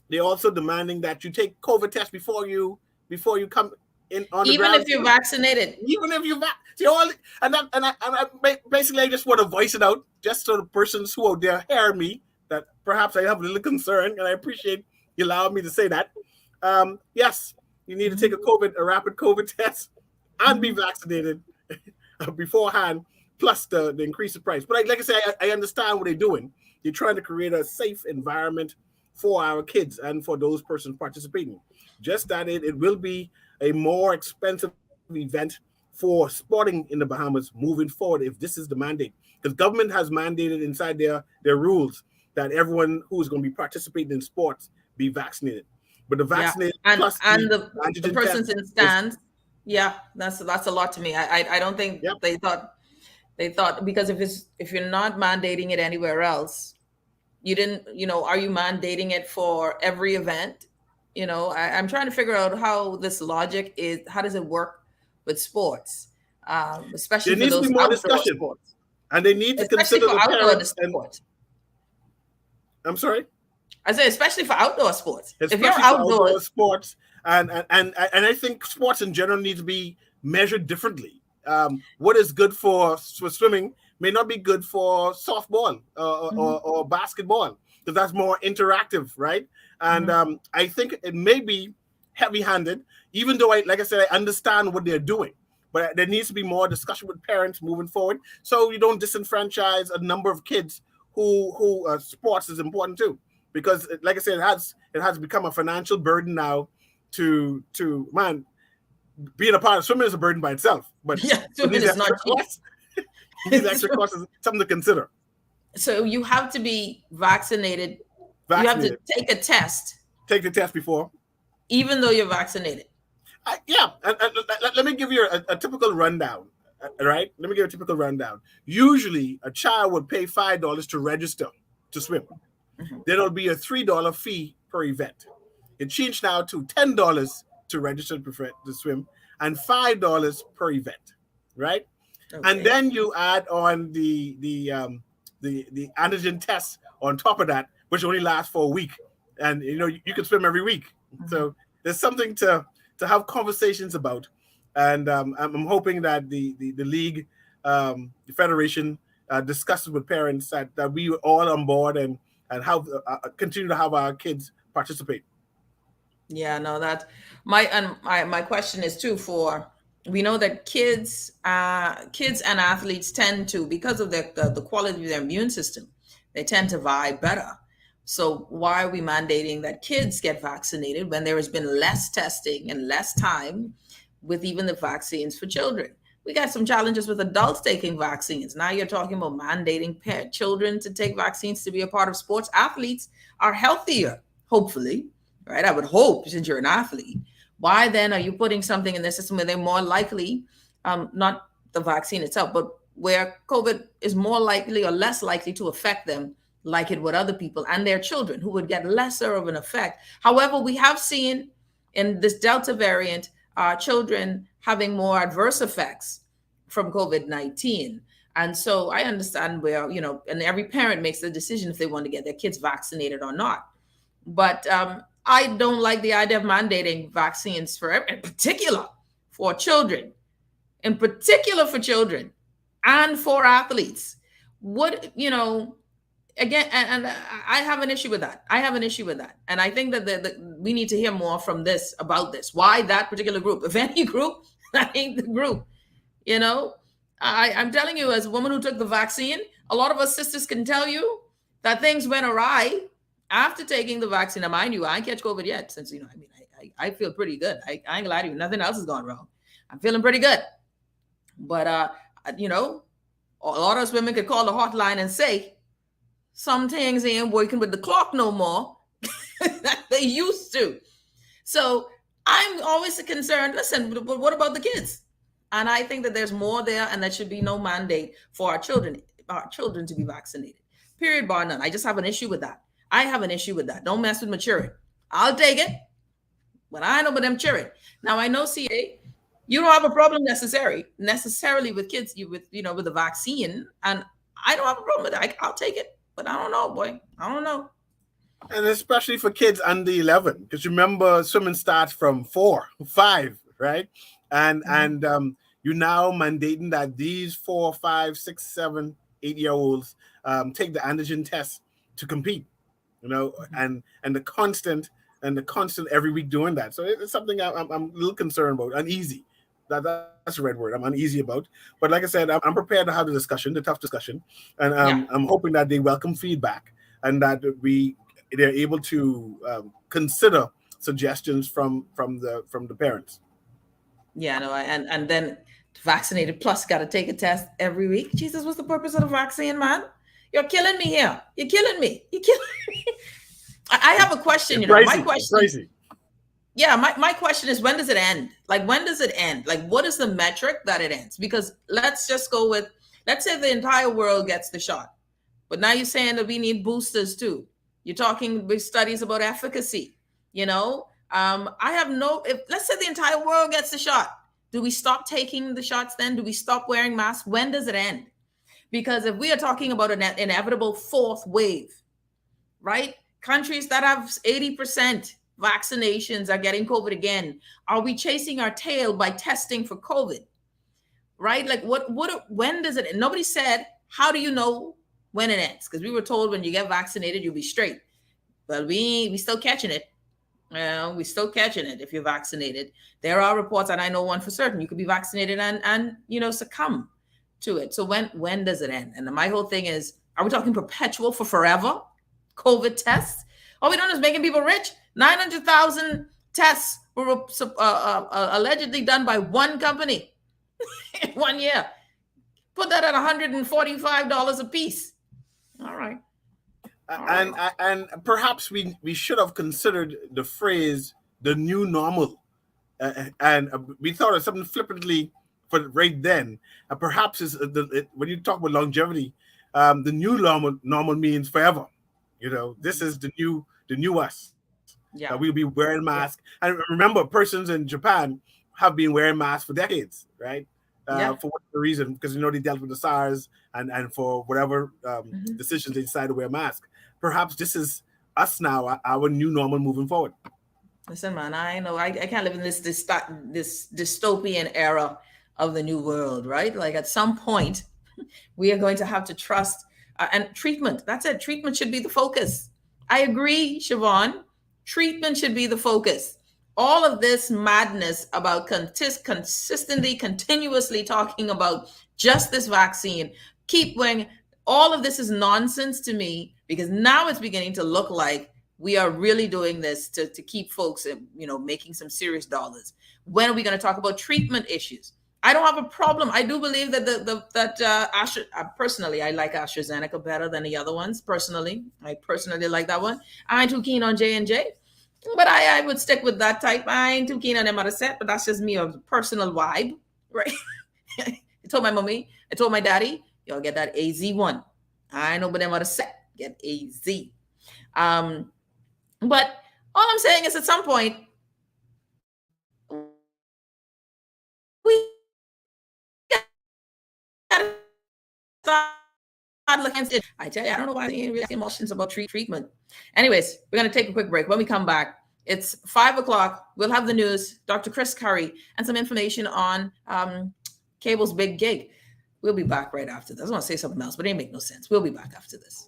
you take COVID test before you come in on the ground. Even if you're vaccinated. Even if you're basically I just want to voice it out, just so the persons who out there hear me, that perhaps I have a little concern, and I appreciate you allowing me to say that. Yes, you need to take a rapid COVID test and be vaccinated beforehand, plus the increase of price. But like I say, I understand what they're doing. They're trying to create a safe environment for our kids and for those persons participating. Just that it will be a more expensive event for sporting in the Bahamas moving forward if this is the mandate. Because government has mandated inside their rules that everyone who is going to be participating in sports be vaccinated. But the vaccinated plus the persons in stands, that's a lot to me. I don't think they thought because if you're not mandating it anywhere else, you didn't, are you mandating it for every event? I'm trying to figure out how this logic is. How does it work with sports, especially for those outdoor sports? And they need to consider the parents. I'm sorry. I say especially for outdoor sports. If you're outdoor sports, and I think sports in general need to be measured differently. What is good for swimming may not be good for softball or basketball, because that's more interactive, right? And I think it may be heavy-handed, even though, like I said, I understand what they're doing. But there needs to be more discussion with parents moving forward, so you don't disenfranchise a number of kids who sports is important too. Because, like I said, it has become a financial burden now. To being a part of swimming is a burden by itself. But swimming is not cheap. These extra costs is something to consider. So you have to be vaccinated. You have to take a test. Take the test before, even though you're vaccinated. Let me give you a typical rundown. Right? Let me give you a typical rundown. Usually, a child would pay $5 to register to swim. Then it'll be a $3 fee per event. It changed now to $10 to register to swim and $5 per event, right? Okay. And then you add on the antigen test on top of that, which only lasts for a week, and you can swim every week. So there's something to have conversations about, and I'm hoping that the league, the federation, discusses with parents that we were all on board and how continue to have our kids participate. Yeah, no, that my question is too. We know that kids and athletes tend to, because of the quality of their immune system, they tend to vibe better. So why are we mandating that kids get vaccinated when there has been less testing and less time with even the vaccines for children? We got some challenges with adults taking vaccines. Now you're talking about mandating children to take vaccines to be a part of sports. Athletes are healthier, hopefully, right? I would hope, since you're an athlete. Why then are you putting something in the system where they're more likely, not the vaccine itself, but where COVID is more likely or less likely to affect them like it would other people and their children who would get lesser of an effect. However, we have seen in this Delta variant, children having more adverse effects from COVID-19. And so I understand where, and every parent makes the decision if they want to get their kids vaccinated or not. But I don't like the idea of mandating vaccines in particular for children, and for athletes. Again, and I have an issue with that. And I think that we need to hear more from about this. Why that particular group? If any group, that ain't the group. I'm telling you, as a woman who took the vaccine, a lot of us sisters can tell you that things went awry after taking the vaccine. Now, mind you, I ain't catch COVID yet, since, I feel pretty good. I ain't gonna lie to you. Nothing else has gone wrong. I'm feeling pretty good. But, a lot of us women could call the hotline and say, some things ain't working with the clock no more that they used to. So I'm always concerned, listen, but what about the kids? And I think that there's more there, and there should be no mandate for our children to be vaccinated. Period, bar none. I just have an issue with that. Don't mess with my children. I'll take it, but I know about them children. Now I know, CA, you don't have a problem necessarily with kids, with the vaccine, and I don't have a problem with that. I'll take it, but I don't know, boy. I don't know. And especially for kids under 11, because remember, swimming starts from 4, 5, right? And you're now mandating that these 4, 5, 6, 7, 8-year-olds take the antigen test to compete, and the constant every week doing that. So it's something I'm a little concerned about, uneasy. That's the right word. I'm uneasy about. But like I said, I'm prepared to have the tough discussion, and I'm hoping that they welcome feedback and that they're able to consider suggestions from the parents. Yeah, no, and then vaccinated plus got to take a test every week. Jesus, what's the purpose of the vaccine, man? You're killing me here. You're killing me. I have a question. My question. Crazy. Yeah, my question is, when does it end? Like, when does it end? Like, what is the metric that it ends? Because let's say the entire world gets the shot, but now you're saying that we need boosters too. You're talking with studies about efficacy. Let's say the entire world gets the shot. Do we stop taking the shots then? Do we stop wearing masks? When does it end? Because if we are talking about an inevitable fourth wave, right? Countries that have 80% vaccinations are getting COVID again. Are we chasing our tail by testing for COVID? Right? Like when does it end? Nobody said, how do you know when it ends? Because we were told when you get vaccinated, you'll be straight. But we still catching it. We're still catching it if you're vaccinated. There are reports, and I know one for certain, you could be vaccinated and succumb to it. So when does it end? And my whole thing is, are we talking perpetual for forever COVID tests? All we're doing is making people rich. 900,000 tests were allegedly done by one company in 1 year. Put that at $145 a piece. All right. And perhaps we should have considered the phrase "the new normal," and we thought of something flippantly for right then. And perhaps when you talk about longevity, the new normal means forever. This is the new us. Yeah, we'll be wearing masks. And remember, persons in Japan have been wearing masks for decades, right? For whatever reason, because they dealt with the SARS and for whatever decisions they decided to wear a mask. Perhaps this is us now, our new normal moving forward. Listen, man, I know I can't live in this dystopian era of the new world, right? Like at some point, we are going to have to trust and treatment. That's it. Treatment should be the focus. I agree, Siobhan. Treatment should be the focus. All of this madness about continuously talking about just this vaccine, keep going. All of this is nonsense to me, because now it's beginning to look like we are really doing this to keep folks, making some serious dollars. When are we going to talk about treatment issues? I don't have a problem. I do believe that personally, I like AstraZeneca better than the other ones. Personally, I like that one. I ain't too keen on J&J. But I would stick with that type. I ain't too keen on them other set, but that's just me, a personal vibe, right? I told my mommy, I told my daddy, y'all get that AZ1. I know, but them other set, get AZ. But all I'm saying is at some point, we gotta start looking at it. I tell you, I don't know why they ain't really emotions about treatment. Anyways, we're going to take a quick break. When we come back, it's 5 o'clock. We'll have the news, Dr. Chris Curry, and some information on Cable's big gig. We'll be back right after this. I was going to say something else, but it ain't make no sense. We'll be back after this.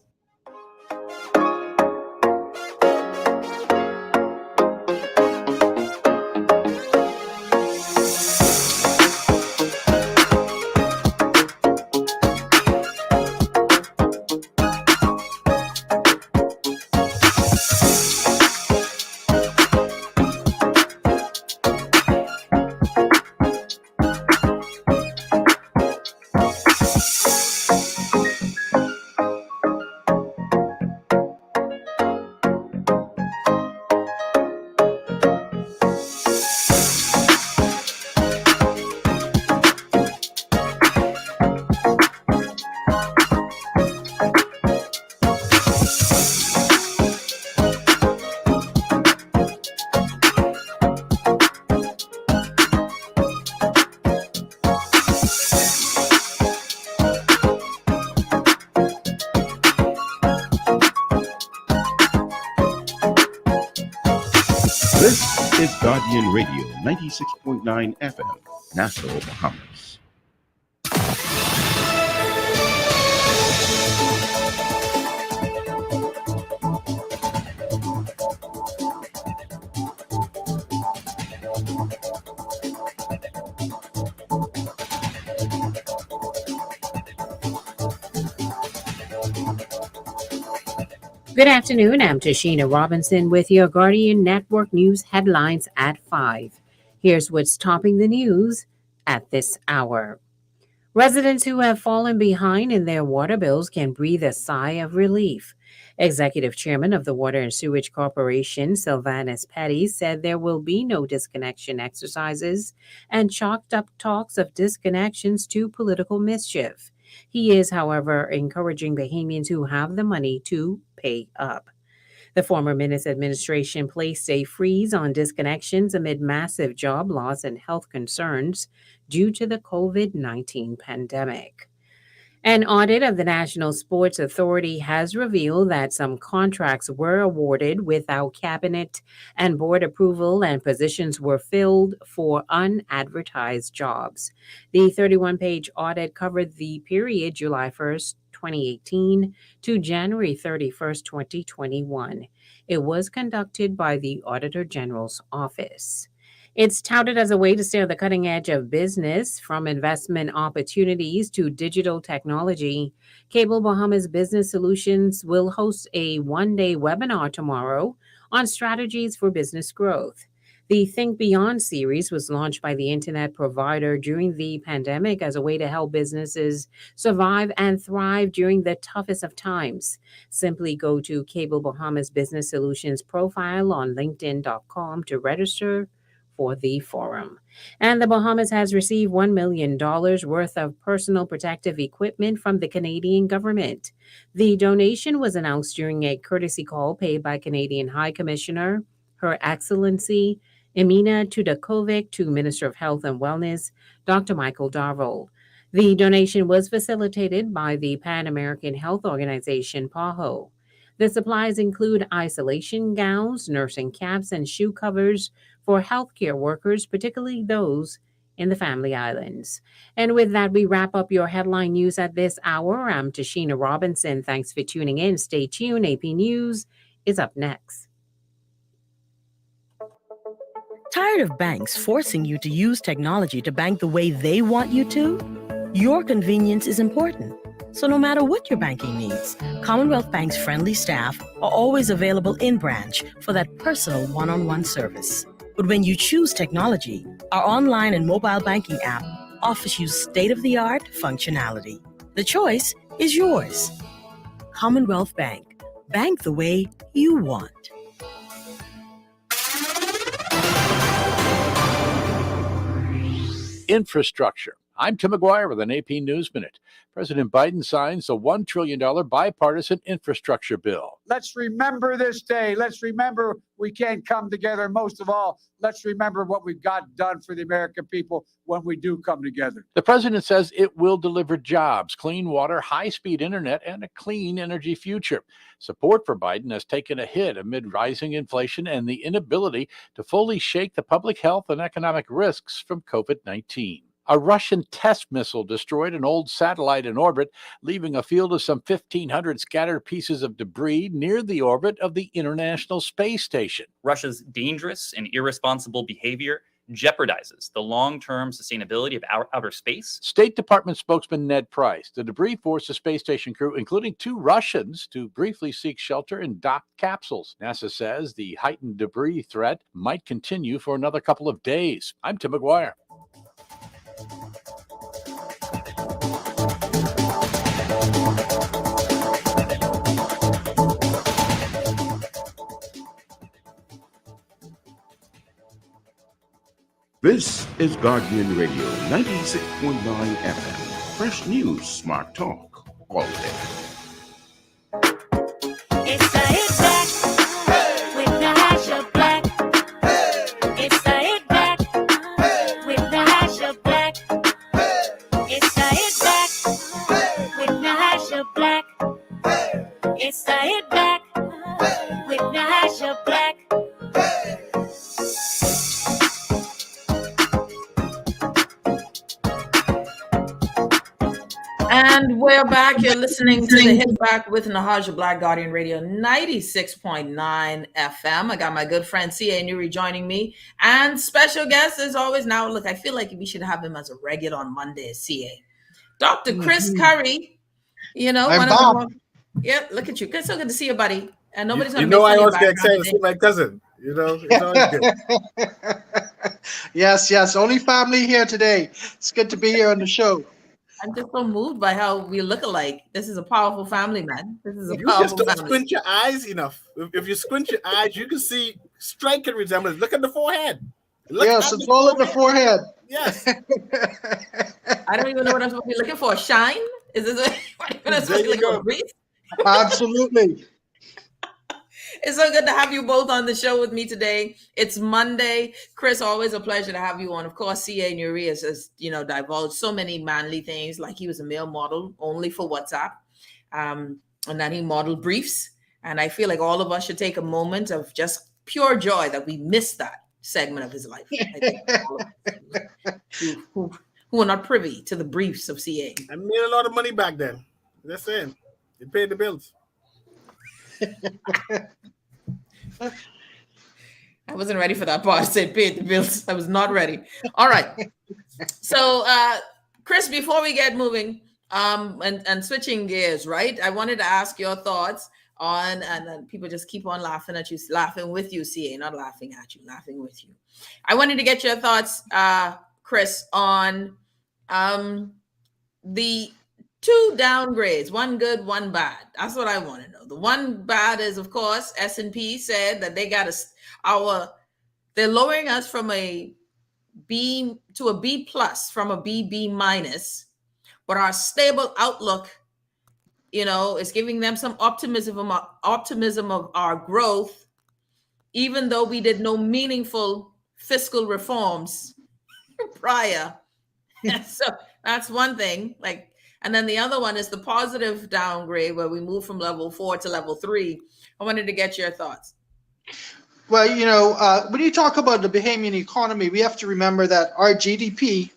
This is Guardian Radio 96.9 FM, Nassau, Bahamas. Good afternoon. I'm Tashina Robinson with your Guardian Network News headlines at 5. Here's what's topping the news at this hour. Residents who have fallen behind in their water bills can breathe a sigh of relief. Executive Chairman of the Water and Sewage Corporation, Sylvanus Petty, said there will be no disconnection exercises and chalked up talks of disconnections to political mischief. He is, however, encouraging Bahamians who have the money to pay up. The former Minnis administration placed a freeze on disconnections amid massive job loss and health concerns due to the COVID-19 pandemic. An audit of the National Sports Authority has revealed that some contracts were awarded without cabinet and board approval and positions were filled for unadvertised jobs. The 31-page audit covered the period July 1st, 2018 to January 31st, 2021. It was conducted by the Auditor General's Office. It's touted as a way to stay on the cutting edge of business, from investment opportunities to digital technology. Cable Bahamas Business Solutions will host a one-day webinar tomorrow on strategies for business growth. The Think Beyond series was launched by the internet provider during the pandemic as a way to help businesses survive and thrive during the toughest of times. Simply go to Cable Bahamas Business Solutions profile on LinkedIn.com to register for the forum. And the Bahamas has received $1 million worth of personal protective equipment from the Canadian government. The donation was announced during a courtesy call paid by Canadian High Commissioner, Her Excellency Emina Tudakovic, to Minister of Health and Wellness, Dr. Michael Darville. The donation was facilitated by the Pan American Health Organization, PAHO. The supplies include isolation gowns, nursing caps, and shoe covers for healthcare workers, particularly those in the Family Islands. And with that, we wrap up your headline news at this hour. I'm Tashina Robinson. Thanks for tuning in. Stay tuned. AP News is up next. Tired of banks forcing you to use technology to bank the way they want you to? Your convenience is important. So no matter what your banking needs, Commonwealth Bank's friendly staff are always available in branch for that personal one-on-one service. But when you choose technology, our online and mobile banking app offers you state-of-the-art functionality. The choice is yours. Commonwealth Bank. Bank the way you want. infrastructure. I'm Tim McGuire with an AP News Minute. President Biden signs a $1 trillion bipartisan infrastructure bill. Let's remember this day. Let's remember we can't come together. Most of all, let's remember what we've got done for the American people when we do come together. The president says it will deliver jobs, clean water, high-speed internet, and a clean energy future. Support for Biden has taken a hit amid rising inflation and the inability to fully shake the public health and economic risks from COVID-19. A Russian test missile destroyed an old satellite in orbit, leaving a field of some 1,500 scattered pieces of debris near the orbit of the International Space Station. Russia's dangerous and irresponsible behavior jeopardizes the long-term sustainability of our outer space. State Department spokesman Ned Price. The debris forced the space station crew, including 2 Russians, to briefly seek shelter in docked capsules. NASA says the heightened debris threat might continue for another couple of days. I'm Tim McGuire. This is Guardian Radio 96.9 FM. Fresh news, smart talk, all day. It's the Hit Back with Nahaja Black. It's the Hit Back with Nahaja Black. It's the Hit Back with Nahaja Black. It's the Hit Back with Nahaja Black. And we're back. You're listening to the Hit Back with Nahaja Black, Guardian Radio 96.9 FM. I got my good friend Ca Newry joining me, and special guest as always. Now, look, I feel like we should have him as a regular on Monday, Ca. Dr. Chris Curry, you know, one of the yeah, look at you. Good, so good to see you, buddy. And nobody's gonna I always get excited to see my cousin. You know, it's always good. Yes. Only family here today. It's good to be here on the show. I'm just so moved by how we look alike. This is a powerful family, man. This is a You powerful just don't family. squint your eyes enough. If you squint your eyes, you can see striking resemblance. Look at the forehead. Yes, it's all in the forehead. Yes. I don't even know what I'm supposed to be looking for. Shine? Is this what I'm supposed to be looking for? Breathe? Absolutely. It's so good to have you both on the show with me today. It's Monday. Chris, always a pleasure to have you on. Of course, Ca Newry has divulged so many manly things, like he was a male model only for WhatsApp. And then he modeled briefs. And I feel like all of us should take a moment of just pure joy that we missed that segment of his life. I think all of us who are not privy to the briefs of Ca. I made a lot of money back then. Just saying. It paid the bills. I wasn't ready for that part. I said paid the bills. I was not ready. All right. So, Chris, before we get moving and switching gears, right? I wanted to ask your thoughts on, and people just keep on laughing at you, laughing with you, Ca, not laughing at you, laughing with you. I wanted to get your thoughts, Chris, on the 2 downgrades, one good, one bad. That's what I want to know. The one bad is, of course, S&P said that they got they're lowering us from a B to a B plus, from a B minus, but our stable outlook, is giving them some optimism of our growth, even though we did no meaningful fiscal reforms prior. So that's one thing. And then the other one is the positive downgrade, where we move from level 4 to level 3. I wanted to get your thoughts. Well, when you talk about the Bahamian economy, we have to remember that our GDP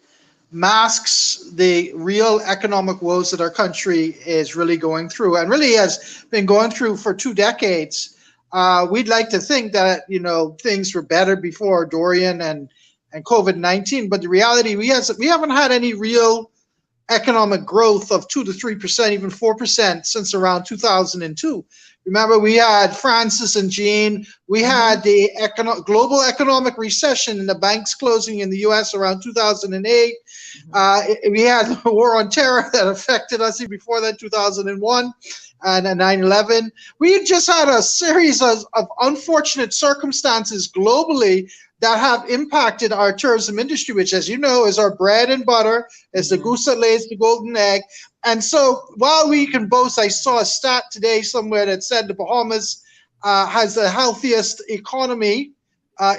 masks the real economic woes that our country is really going through, and really has been going through for 2 decades. We'd like to think that, things were better before Dorian and COVID-19, but the reality, we haven't had any real economic growth of 2 to 3%, even 4% since around 2002. Remember, we had Francis and Jean. We had the global economic recession and the banks closing in the U.S. around 2008. We had the war on terror that affected us even before that, 2001, and 9/11. We just had a series of unfortunate circumstances globally that have impacted our tourism industry, which, as you know, is our bread and butter, is the goose that lays the golden egg. And so while we can boast, I saw a stat today somewhere that said the Bahamas has the healthiest economy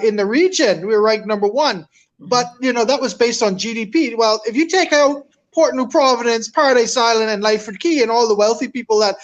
in the region. We're ranked number one. But, that was based on GDP. Well, if you take out Port New Providence, Paradise Island, and Lyford Key, and all the wealthy people that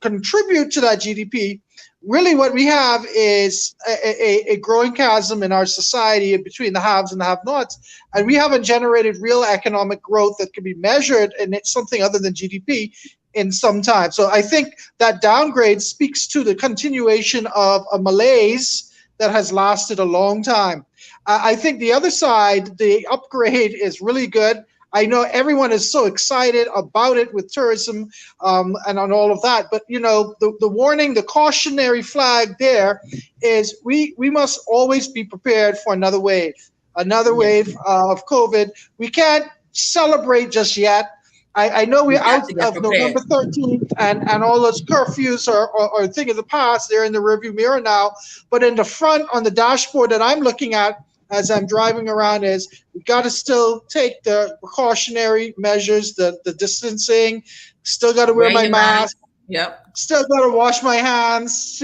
contribute to that GDP, really what we have is a growing chasm in our society between the haves and the have-nots. And we haven't generated real economic growth that can be measured, and it's something other than GDP, in some time. So I think that downgrade speaks to the continuation of a malaise that has lasted a long time. I think the other side, the upgrade, is really good. I know everyone is so excited about it with tourism and on all of that. But, the warning, the cautionary flag there is we must always be prepared for another wave of COVID. We can't celebrate just yet. I know we're out of November 13th and all those curfews are a thing of the past. They're in the rearview mirror now. But in the front on the dashboard that I'm looking at as I'm driving around is we got to still take the precautionary measures, the distancing, still got to wear my mask. Yep. Still got to wash my hands,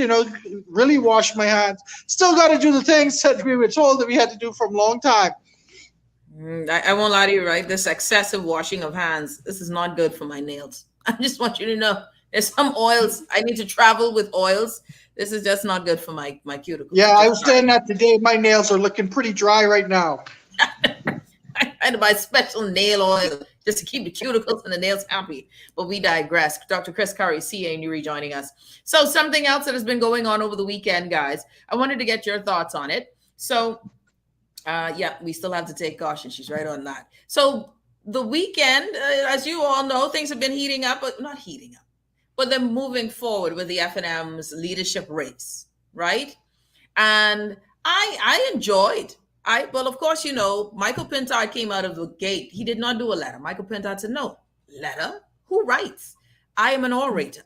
really wash my hands. Still got to do the things that we were told that we had to do for a long time. I won't lie to you, right? This excessive washing of hands, this is not good for my nails. I just want you to know there's some oils. I need to travel with oils. This is just not good for my cuticles. Yeah, I was saying that today. My nails are looking pretty dry right now. I had to buy special nail oil just to keep the cuticles and the nails happy. But we digress. Dr. Chris Curry, CA Newry, joining us. So something else that has been going on over the weekend, guys, I wanted to get your thoughts on it. So, we still have to take caution. She's right on that. So the weekend, as you all know, things have been heating up, but not heating up. But they're moving forward with the FNM's leadership race, right? And I enjoyed. Well, of course, Michael Pintard came out of the gate. He did not do a letter. Michael Pintard said, no, letter? Who writes? I am an orator.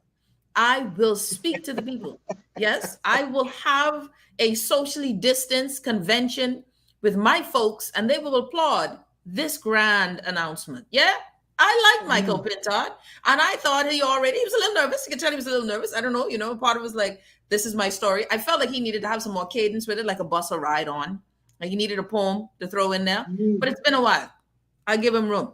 I will speak to the people. Yes, I will have a socially distanced convention with my folks, and they will applaud this grand announcement. Yeah? I like Michael Pintard, and I thought he was a little nervous. You can tell he was a little nervous. I don't know, part of it was like, this is my story. I felt like he needed to have some more cadence with it, like a bus or ride on. Like he needed a poem to throw in there. But it's been a while. I give him room.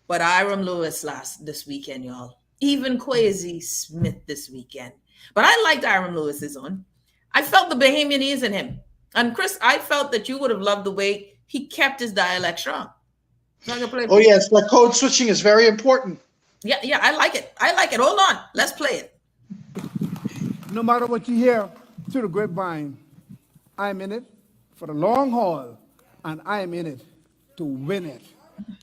But Hiram Lewis this weekend, y'all. Even Kwesi Smith this weekend. But I liked Hiram Lewis's one. I felt the Bahamianese in him. And Chris, I felt that you would have loved the way he kept his dialect strong. Oh, yes. The code switching is very important. Yeah, I like it. Hold on. Let's play it. No matter what you hear through the grapevine, I'm in it for the long haul, and I am in it to win it.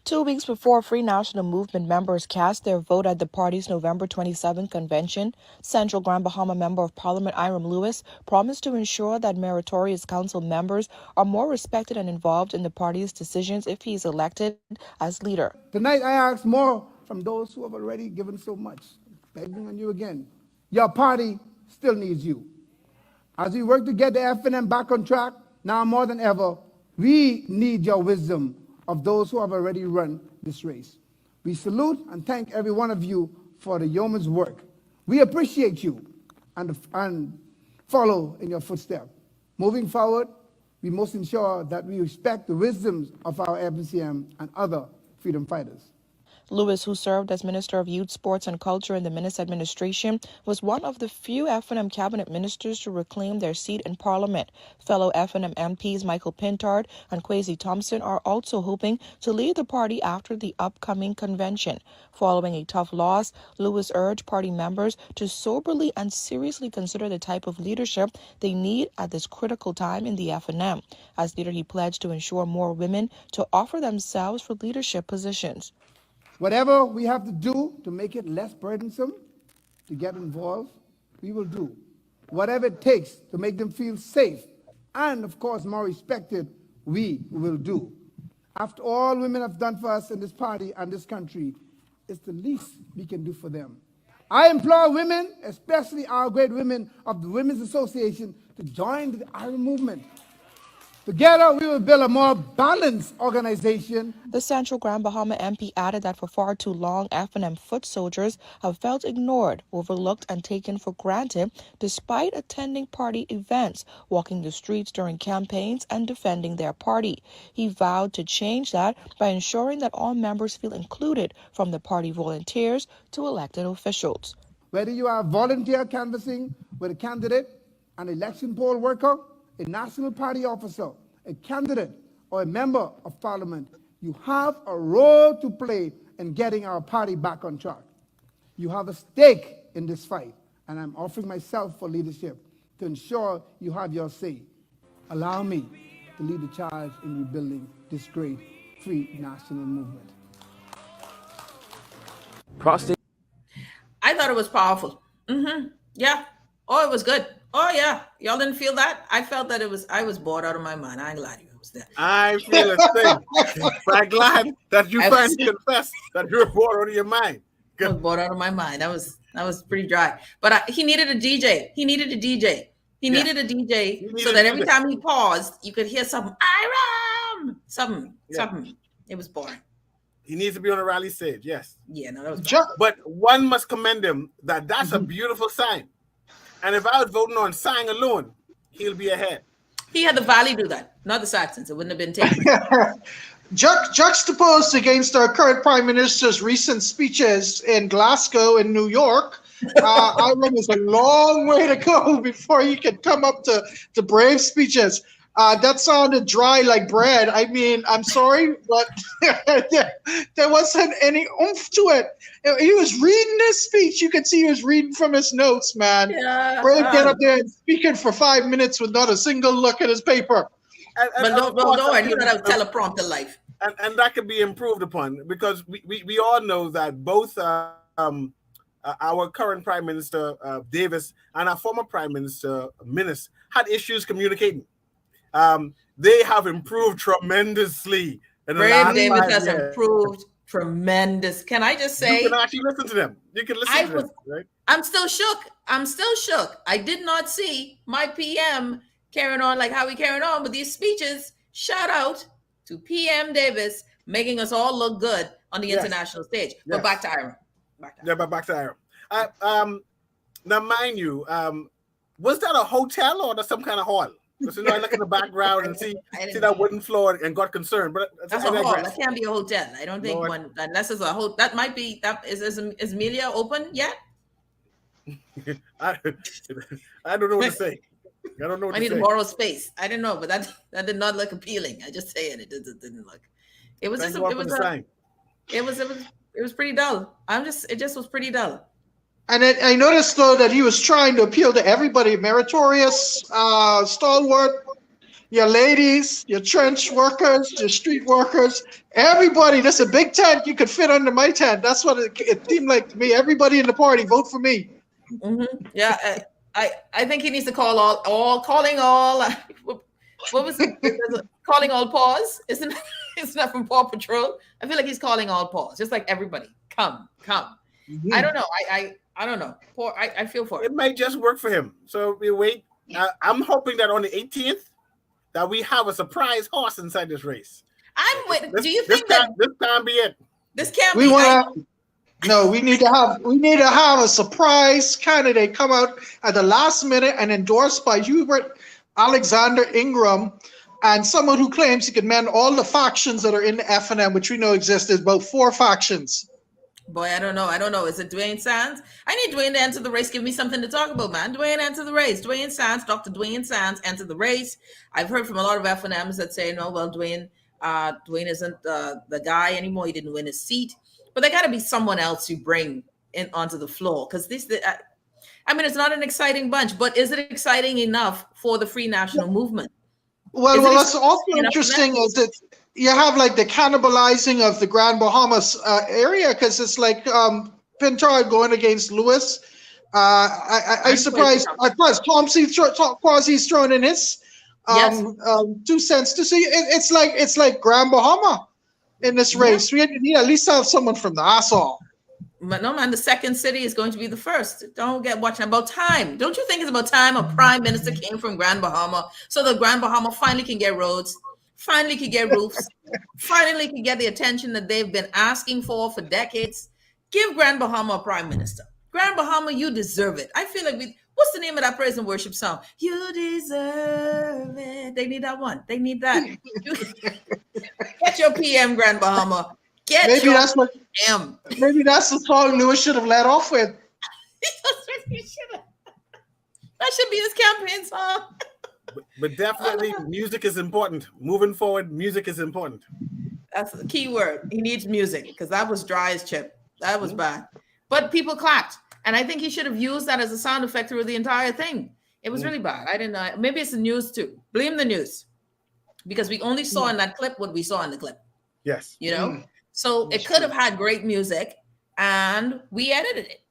2 weeks before Free National Movement members cast their vote at the party's November 27th convention, Central Grand Bahama Member of Parliament Hiram Lewis promised to ensure that meritorious council members are more respected and involved in the party's decisions if he is elected as leader. Tonight I ask more from those who have already given so much. Begging on you again. Your party still needs you. As we work to get the FNM back on track, now more than ever, we need your wisdom of those who have already run this race. We salute and thank every one of you for the yeoman's work. We appreciate you and follow in your footsteps. Moving forward, we must ensure that we respect the wisdoms of our FNCM and other freedom fighters. Lewis, who served as Minister of Youth, Sports and Culture in the Minnis administration, was one of the few FNM cabinet ministers to reclaim their seat in Parliament. Fellow FNM MPs Michael Pintard and Kwesi Thompson are also hoping to lead the party after the upcoming convention. Following a tough loss, Lewis urged party members to soberly and seriously consider the type of leadership they need at this critical time in the FNM. As leader, he pledged to ensure more women to offer themselves for leadership positions. Whatever we have to do to make it less burdensome to get involved, we will do. Whatever it takes to make them feel safe and, of course, more respected, we will do. After all women have done for us in this party and this country, it's the least we can do for them. I implore women, especially our great women of the Women's Association, to join the Hiram movement. Together, we will build a more balanced organization. The Central Grand Bahama MP added that for far too long, FNM foot soldiers have felt ignored, overlooked, and taken for granted despite attending party events, walking the streets during campaigns, and defending their party. He vowed to change that by ensuring that all members feel included, from the party volunteers to elected officials. Whether you are volunteer canvassing with a candidate, an election poll worker, a national party officer, a candidate, or a member of parliament, you have a role to play in getting our party back on track. You have a stake in this fight, and I'm offering myself for leadership to ensure you have your say. Allow me to lead the charge in rebuilding this great free national movement. Prostate. I thought it was powerful. Yeah. Oh, it was good. Oh, yeah. Y'all didn't feel that? I felt that I was bored out of my mind. I ain't glad you was there. I feel the same. I'm glad that you finally confessed that you were bored out of your mind. I was bored out of my mind. That was pretty dry. But he needed a DJ. He needed a DJ. He needed a DJ so that every time he paused, you could hear something. Something. It was boring. He needs to be on a rally stage. Yes. Yeah. No, that was. But one must commend him that that's a beautiful sign. And if I was voting on Sang alone, he'll be ahead. He had the Valley do that, not the Saxons. It wouldn't have been taken. Juxtaposed against our current Prime Minister's recent speeches in Glasgow and New York, Ireland is a long way to go before you can come up to brave speeches. That sounded dry like bread. I mean, I'm sorry, but there wasn't any oomph to it. He was reading his speech. You could see he was reading from his notes, man. Yeah. Brave get up there and speaking for 5 minutes with not a single look at his paper. But don't worry, he's not a teleprompter life. And that could be improved upon, because we all know that both our current Prime Minister, Davis, and our former Prime Minister, Minnis, had issues communicating. They have improved tremendously. Brave Davis has improved tremendous. Can I just say? You can actually listen to them. You can listen to them, right? I'm still shook. I did not see my PM carrying on like how he carried on with these speeches. Shout out to PM Davis, making us all look good on the international stage. But back to Ira. Back to Ira. Now, mind you, was that a hotel or some kind of hall? Because I look in the background and see that wooden floor and got concerned. But that's a hall. That can't be a hotel. I don't think one, unless it's a hotel. That might be. That is Amelia open yet? I don't know what to say. I don't know what I need to borrow space. I don't know, but that did not look appealing. I just say it. It didn't look. It was it was pretty dull. It just was pretty dull. And I noticed, though, that he was trying to appeal to everybody, meritorious, stalwart, your ladies, your trench workers, your street workers, everybody. This is a big tent. You could fit under my tent. That's what it seemed like to me. Everybody in the party, vote for me. Yeah, I think he needs to call calling all. What was it? Calling all pause? Isn't that from Paw Patrol? I feel like he's calling all pause, just like everybody. Come. Mm-hmm. I don't know. I don't know. I feel for it. It might just work for him. So we wait. I'm hoping that on the 18th that we have a surprise horse inside this race. I'm waiting. Do you think that this can't be it? This can't be. We need to have a surprise candidate come out at the last minute and endorsed by Hubert Alexander Ingram, and someone who claims he can mend all the factions that are in the FNM, which we know exist. There's about 4 factions. Boy, I don't know. Is it Dwayne Sands? I need Dwayne to enter the race. Give me something to talk about, man. Dwayne, enter the race. Dwayne Sands, Dr. Dwayne Sands, enter the race. I've heard from a lot of FNMs that say, no, well, Dwayne isn't the guy anymore. He didn't win his seat. But there got to be someone else you bring in onto the floor. Because it's not an exciting bunch, but is it exciting enough for the Free National Movement? Well, what's also interesting is that you have like the cannibalizing of the Grand Bahamas area, because it's like Pintard going against Lewis. I'm surprised. Quasi's thrown in his 2 cents to see. It's like Grand Bahama in this race. We need at least have someone from the Nassau. But no, man, the second city is going to be the first. Don't get watching about time. Don't you think it's about time a prime minister came from Grand Bahama so the Grand Bahama finally can get roads, finally can get roofs, finally can get the attention that they've been asking for decades? Give Grand Bahama a prime minister. Grand Bahama, you deserve it. I feel like what's the name of that praise and worship song? You deserve it. They need that one. They need that. Get your PM, Grand Bahama. Maybe that's the song Lewis should have led off with. That should be his campaign song. But definitely, music is important. Moving forward, music is important. That's the key word. He needs music because that was dry as chip. That was bad. But people clapped. And I think he should have used that as a sound effect through the entire thing. It was really bad. I didn't know. Maybe it's the news too. Blame the news. Because we only saw in that clip what we saw in the clip. Yes. You know? So it could have had great music and we edited it.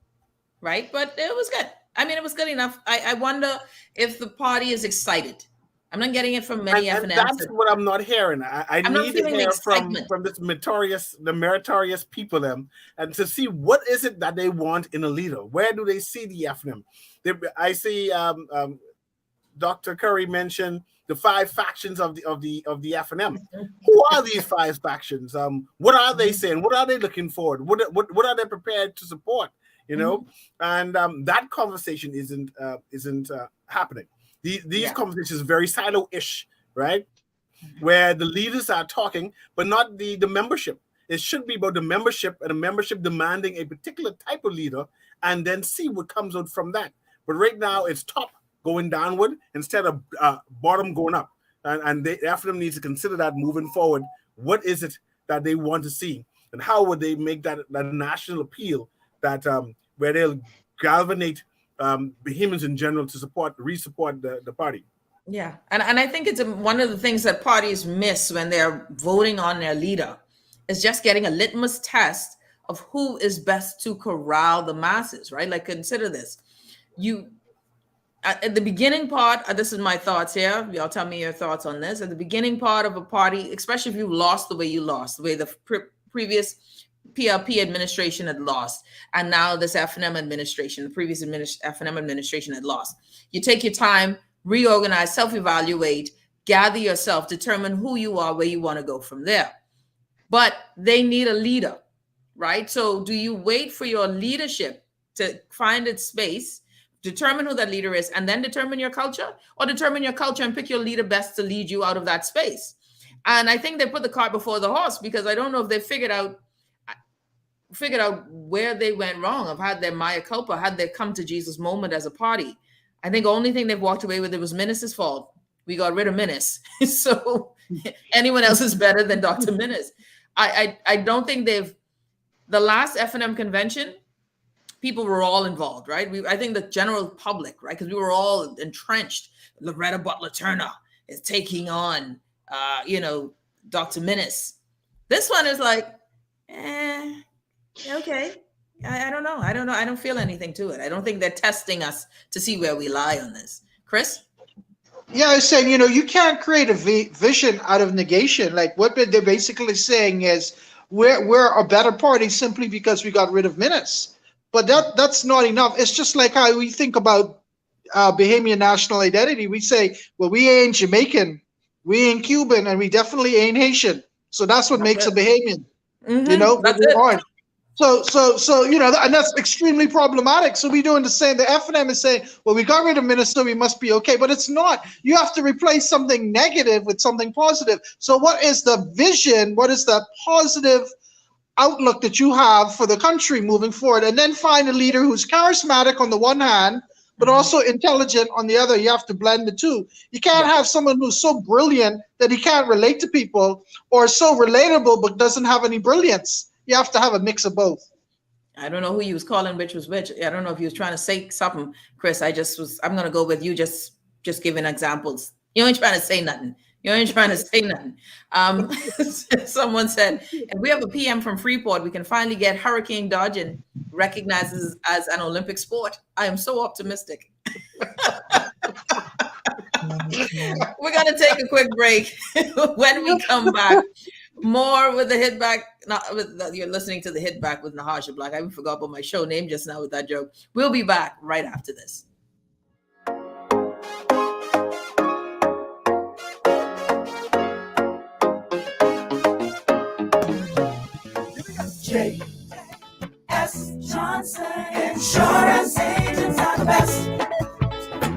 Right? But it was good. I mean, it was good enough. I wonder if the party is excited. I'm not getting it from many FNMs. That's what I'm not hearing. I need to hear from this meritorious people and to see what is it that they want in a leader. Where do they see the FNM? I see Dr. Curry mentioned the 5 factions of the FNM. Who are these 5 factions? What are they saying? What are they looking for? What are they prepared to support? You know, and that conversation isn't happening. These conversations are very silo-ish, right? Where the leaders are talking, but not the membership. It should be about the membership and the membership demanding a particular type of leader and then see what comes out from that. But right now, it's top going downward instead of bottom going up. And the FNM needs to consider that moving forward. What is it that they want to see? And how would they make that national appeal that where they'll galvanate Bahamians in general to re-support the party? Yeah, and I think it's one of the things that parties miss when they're voting on their leader is just getting a litmus test of who is best to corral the masses, right? Like, consider this. At the beginning part, this is my thoughts here. Y'all tell me your thoughts on this. At the beginning part of a party, especially if you lost the way you lost, the way the previous PLP administration had lost, and now this FNM administration, the previous FNM administration had lost. You take your time, reorganize, self-evaluate, gather yourself, determine who you are, where you want to go from there. But they need a leader, right? So do you wait for your leadership to find its space, determine who that leader is, and then determine your culture, or determine your culture and pick your leader best to lead you out of that space? And I think they put the cart before the horse, because I don't know if they figured out where they went wrong, have had their mea culpa, had they come to Jesus moment as a party. I think the only thing they've walked away with, it was Minnis's fault. We got rid of Minnis. So anyone else is better than Dr. Minnis. I don't think the last FNM convention, people were all involved, right? I think the general public, right? Because we were all entrenched. Loretta Butler Turner is taking on, Dr. Minnis. This one is like, okay. I don't know. I don't feel anything to it. I don't think they're testing us to see where we lie on this. Chris? Yeah, I was saying, you can't create a vision out of negation. Like, what they're basically saying is we're a better party simply because we got rid of Minnis. But that's not enough. It's just like how we think about Bahamian national identity. We say, well, we ain't Jamaican, we ain't Cuban, and we definitely ain't Haitian. So that's what makes a Bahamian. That's it. So and that's extremely problematic. So we're doing the same. The FNM is saying, well, we got rid of Minnesota, we must be okay. But it's not. You have to replace something negative with something positive. So what is the vision? What is the positive outlook that you have for the country moving forward? And then find a leader who's charismatic on the one hand, but also intelligent on the other. You have to blend the two. You can't have someone who's so brilliant that he can't relate to people, or so relatable but doesn't have any brilliance. You have to have a mix of both. I don't know who he was calling which was which. I don't know if he was trying to say something, Chris. I'm going to go with you just giving examples. You ain't trying to say nothing. Someone said, if we have a PM from Freeport, we can finally get hurricane dodging recognized as an Olympic sport. I am so optimistic. We're going to take a quick break. When we come back, More with the hit back. You're listening to the hit back with Nahaja Black. I even forgot about my show name just now with that joke. We'll be back right after this. J.S. Johnson Insurance agents are the best.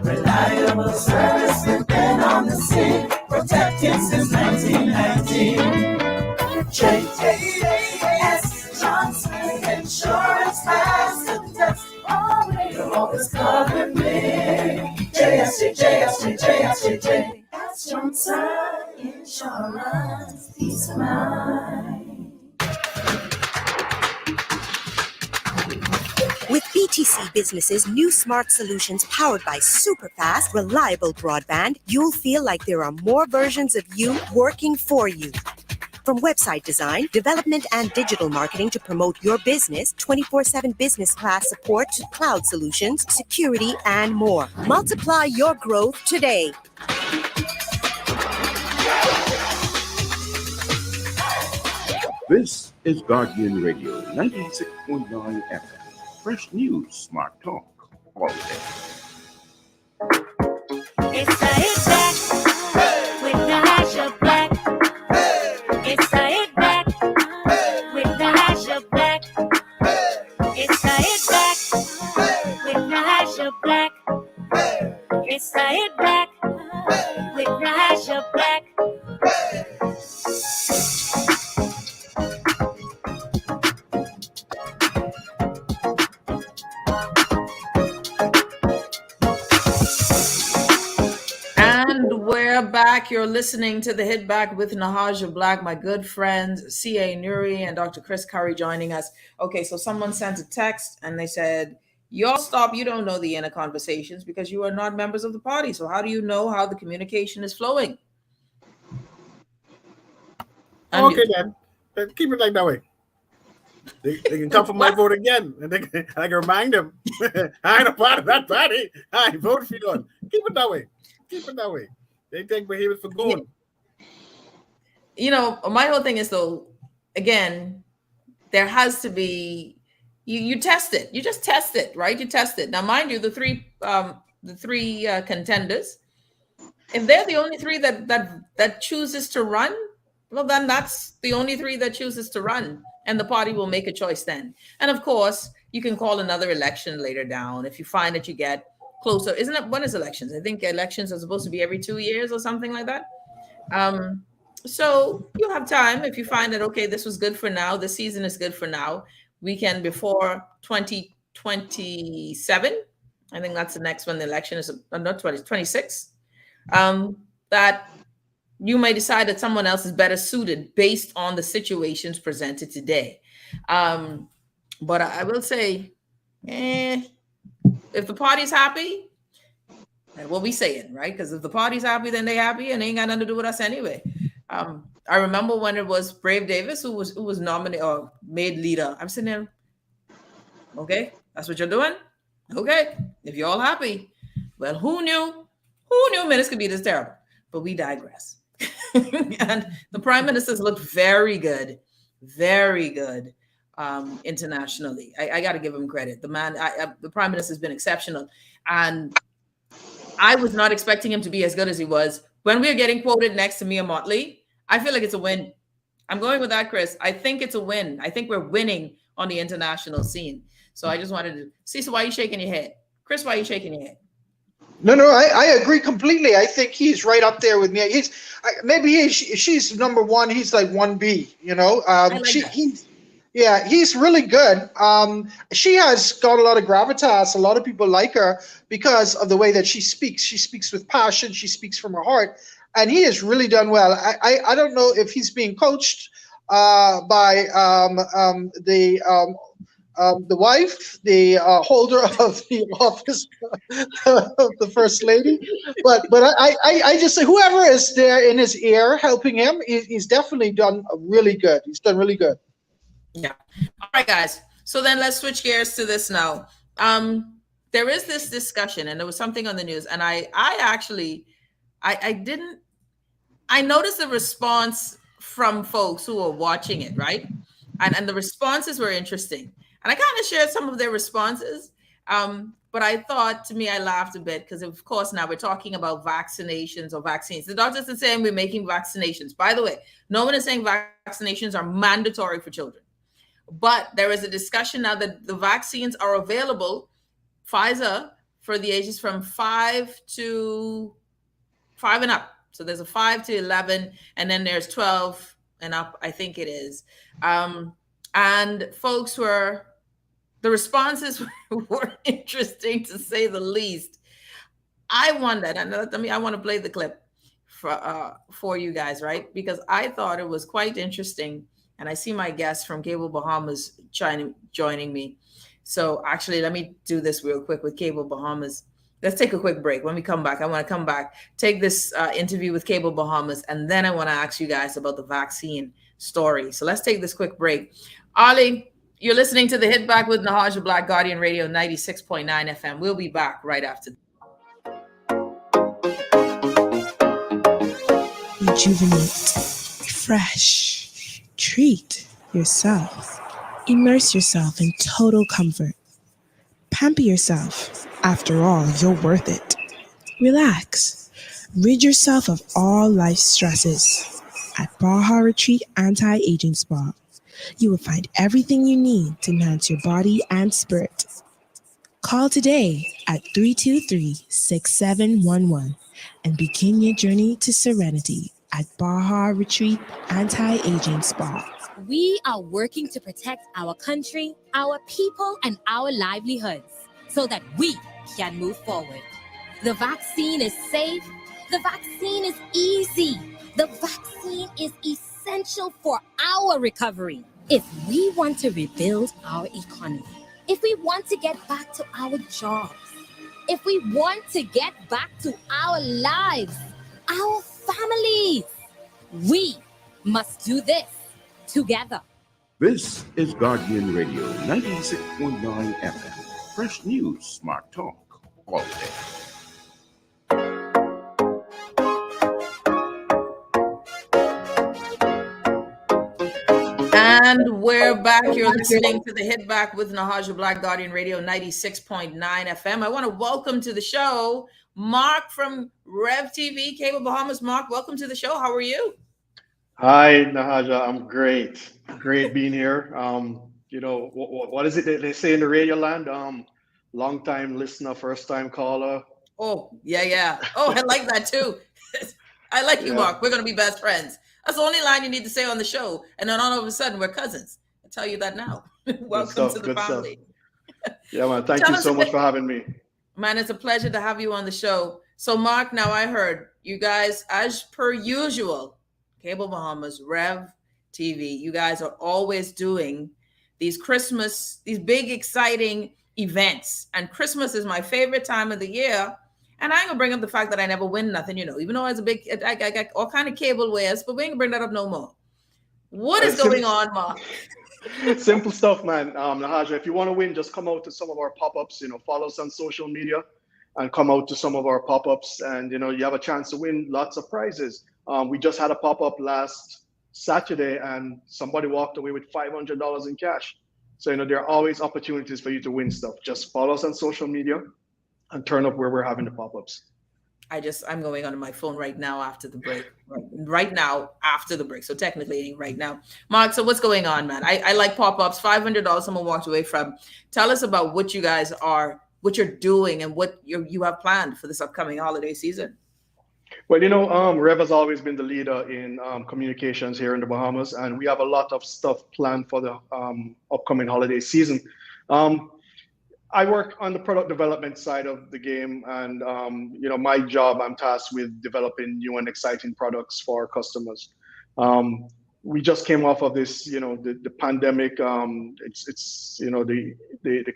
Reliable service, we've been on the scene, protecting since 1919. J.S. Johnson Insurance has the test. You're always covering me. J.S. Johnson Insurance, peace of mind. With BTC Business's new smart solutions powered by super fast, reliable broadband, you'll feel like there are more versions of you working for you. From website design, development, and digital marketing to promote your business, 24/7 business class support to cloud solutions, security, and more. Multiply your growth today. This is Guardian Radio 96.9 FM. Fresh news, smart talk, all day. It's the hit back with Nahaja Black. It's the hit back with Nahaja Black. It's the hit back with Nahaja Black. It's the hit back with Nahaja Black. We're back. You're listening to the Hit Back with Nahaja Black, my good friends Ca Newry and Dr. Chris Curry joining us. Okay, so someone sent a text and they said, y'all stop, you don't know the inner conversations because you are not members of the party. So how do you know how the communication is flowing? Okay, then keep it like that way. They can come for my vote again, and I can remind them, I ain't a part of that party. I voted for you. Keep it that way. Keep it that way. They take behavior for good. You know, my whole thing is, though, again, there has to be, you test it. You just test it, right? You test it. Now, mind you, the three contenders, if they're the only three that chooses to run, well, then that's the only three that chooses to run, and the party will make a choice then. And of course, you can call another election later down if you find that you get closer. Isn't it? When is elections? I think elections are supposed to be every 2 years or something like that. So you have time if you find that, okay, this was good for now. This season is good for now. We can, before 2027, I think that's the next one. The election is not 26. That you may decide that someone else is better suited based on the situations presented today. But I will say, if the party's happy, that's what we saying, right? Because if the party's happy, then they happy, and they ain't got nothing to do with us anyway. I remember when it was Brave Davis who was nominated or made leader. I'm sitting there, okay, that's what you're doing? Okay, if you're all happy. Well, who knew minutes could be this terrible? But we digress. And the prime ministers looked very good internationally. I got to give him credit. The man, the prime minister has been exceptional. And I was not expecting him to be as good as he was. When we were getting quoted next to Mia Motley, I feel like it's a win. I'm going with that, Chris. I think it's a win. I think we're winning on the international scene. So I just wanted to see. So why are you shaking your head? Chris, why are you shaking your head? No, I agree completely. I think he's right up there with me. She's number one. He's like 1B, you know. He's really good. She has got a lot of gravitas. A lot of people like her because of the way that she speaks. She speaks with passion. She speaks from her heart. And he has really done well. I don't know if he's being coached by the wife, the holder of the office of the first lady, but I just say whoever is there in his ear helping him, he's definitely done really good. He's done really good. Yeah. All right, guys. So then let's switch gears to this now. There is this discussion, and there was something on the news, and I noticed a response from folks who were watching it, right? And the responses were interesting. And I kind of shared some of their responses. But I thought, to me, I laughed a bit because, of course, now we're talking about vaccinations or vaccines. The doctors are saying we're making vaccinations. By the way, no one is saying vaccinations are mandatory for children. But there is a discussion now that the vaccines are available, Pfizer, for the ages from 5 and up. So there's a 5 to 11, and then there's 12 and up, I think it is. And folks the responses were interesting, to say the least. I wondered, and I want to play the clip for you guys, right? Because I thought it was quite interesting. And I see my guest from Cable Bahamas joining me. So actually, let me do this real quick with Cable Bahamas. Let's take a quick break. When we come back, I want to come back, take this interview with Cable Bahamas, and then I want to ask you guys about the vaccine story. So let's take this quick break. Ali, you're listening to the Hit Back with Nahaja Black, Guardian Radio 96.9 FM. We'll be back right after. Rejuvenate, refresh, treat yourself. Immerse yourself in total comfort. Pamper yourself. After all, you're worth it. Relax. Rid yourself of all life stresses. At Baja Retreat Anti-Aging Spa, you will find everything you need to enhance your body and spirit. Call today at 323-6711 and begin your journey to serenity at Baja Retreat Anti-Aging Spa. We are working to protect our country, our people, and our livelihoods so that we can move forward. The vaccine is safe. The vaccine is easy. The vaccine is essential for our recovery. If we want to rebuild our economy, if we want to get back to our jobs, if we want to get back to our lives, our families, we must do this together. This is Guardian Radio 96.9 FM. Fresh news, smart talk, all day. And we're back. You're listening to the Hit Back with Nahaja Black, Guardian Radio 96.9 FM. I want to welcome to the show Mark from Rev TV, Cable Bahamas. Mark, welcome to the show. How are you? Hi, Nahaja. I'm great. Great being here. What is it that they say in the radio land? Long time listener, first time caller. Oh, yeah. Oh, I like that too. I like you, Mark. We're going to be best friends. That's the only line you need to say on the show. And then all of a sudden, we're cousins. I'll tell you that now. Welcome to the family. Yeah, man. Thank you so much for having me. Man, it's a pleasure to have you on the show. So, Mark, now I heard you guys, as per usual, Cable Bahamas, Rev TV, you guys are always doing these big, exciting events. And Christmas is my favorite time of the year. And I ain't gonna bring up the fact that I never win nothing, even though I got all kind of cable wares, but we ain't gonna bring that up no more. What is going on, Mark? Simple stuff, man. Nahaja, if you want to win, just come out to some of our pop-ups, follow us on social media and come out to some of our pop-ups, and you have a chance to win lots of prizes. We just had a pop-up last Saturday and somebody walked away with $500 in cash. So there are always opportunities for you to win stuff. Just follow us on social media and turn up where we're having the pop-ups. I'm going on my phone right now after the break. Right now after the break. So technically right now. Mark, so what's going on, man? I like pop-ups. $500 someone walked away from. Tell us about what you guys are, what you're doing, and what you have planned for this upcoming holiday season. Well, Rev has always been the leader in communications here in the Bahamas, and we have a lot of stuff planned for the upcoming holiday season. I work on the product development side of the game, and my job, I'm tasked with developing new and exciting products for our customers. We just came off of this, the pandemic. The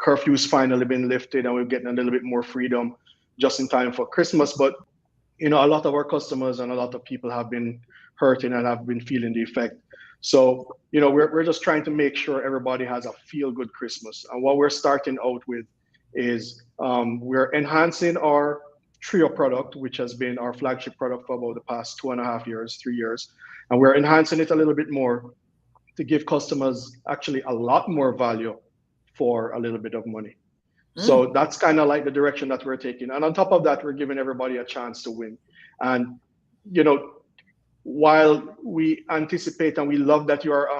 curfew's finally been lifted, and we're getting a little bit more freedom just in time for Christmas. But a lot of our customers and a lot of people have been hurting and have been feeling the effect. So, we're just trying to make sure everybody has a feel-good Christmas. And what we're starting out with is we're enhancing our Trio product, which has been our flagship product for about the past 2.5 years, 3 years. and we're enhancing it a little bit more to give customers actually a lot more value for a little bit of money. So that's kind of like the direction that we're taking. And on top of that, we're giving everybody a chance to win. And, you know, while we anticipate and we love that you're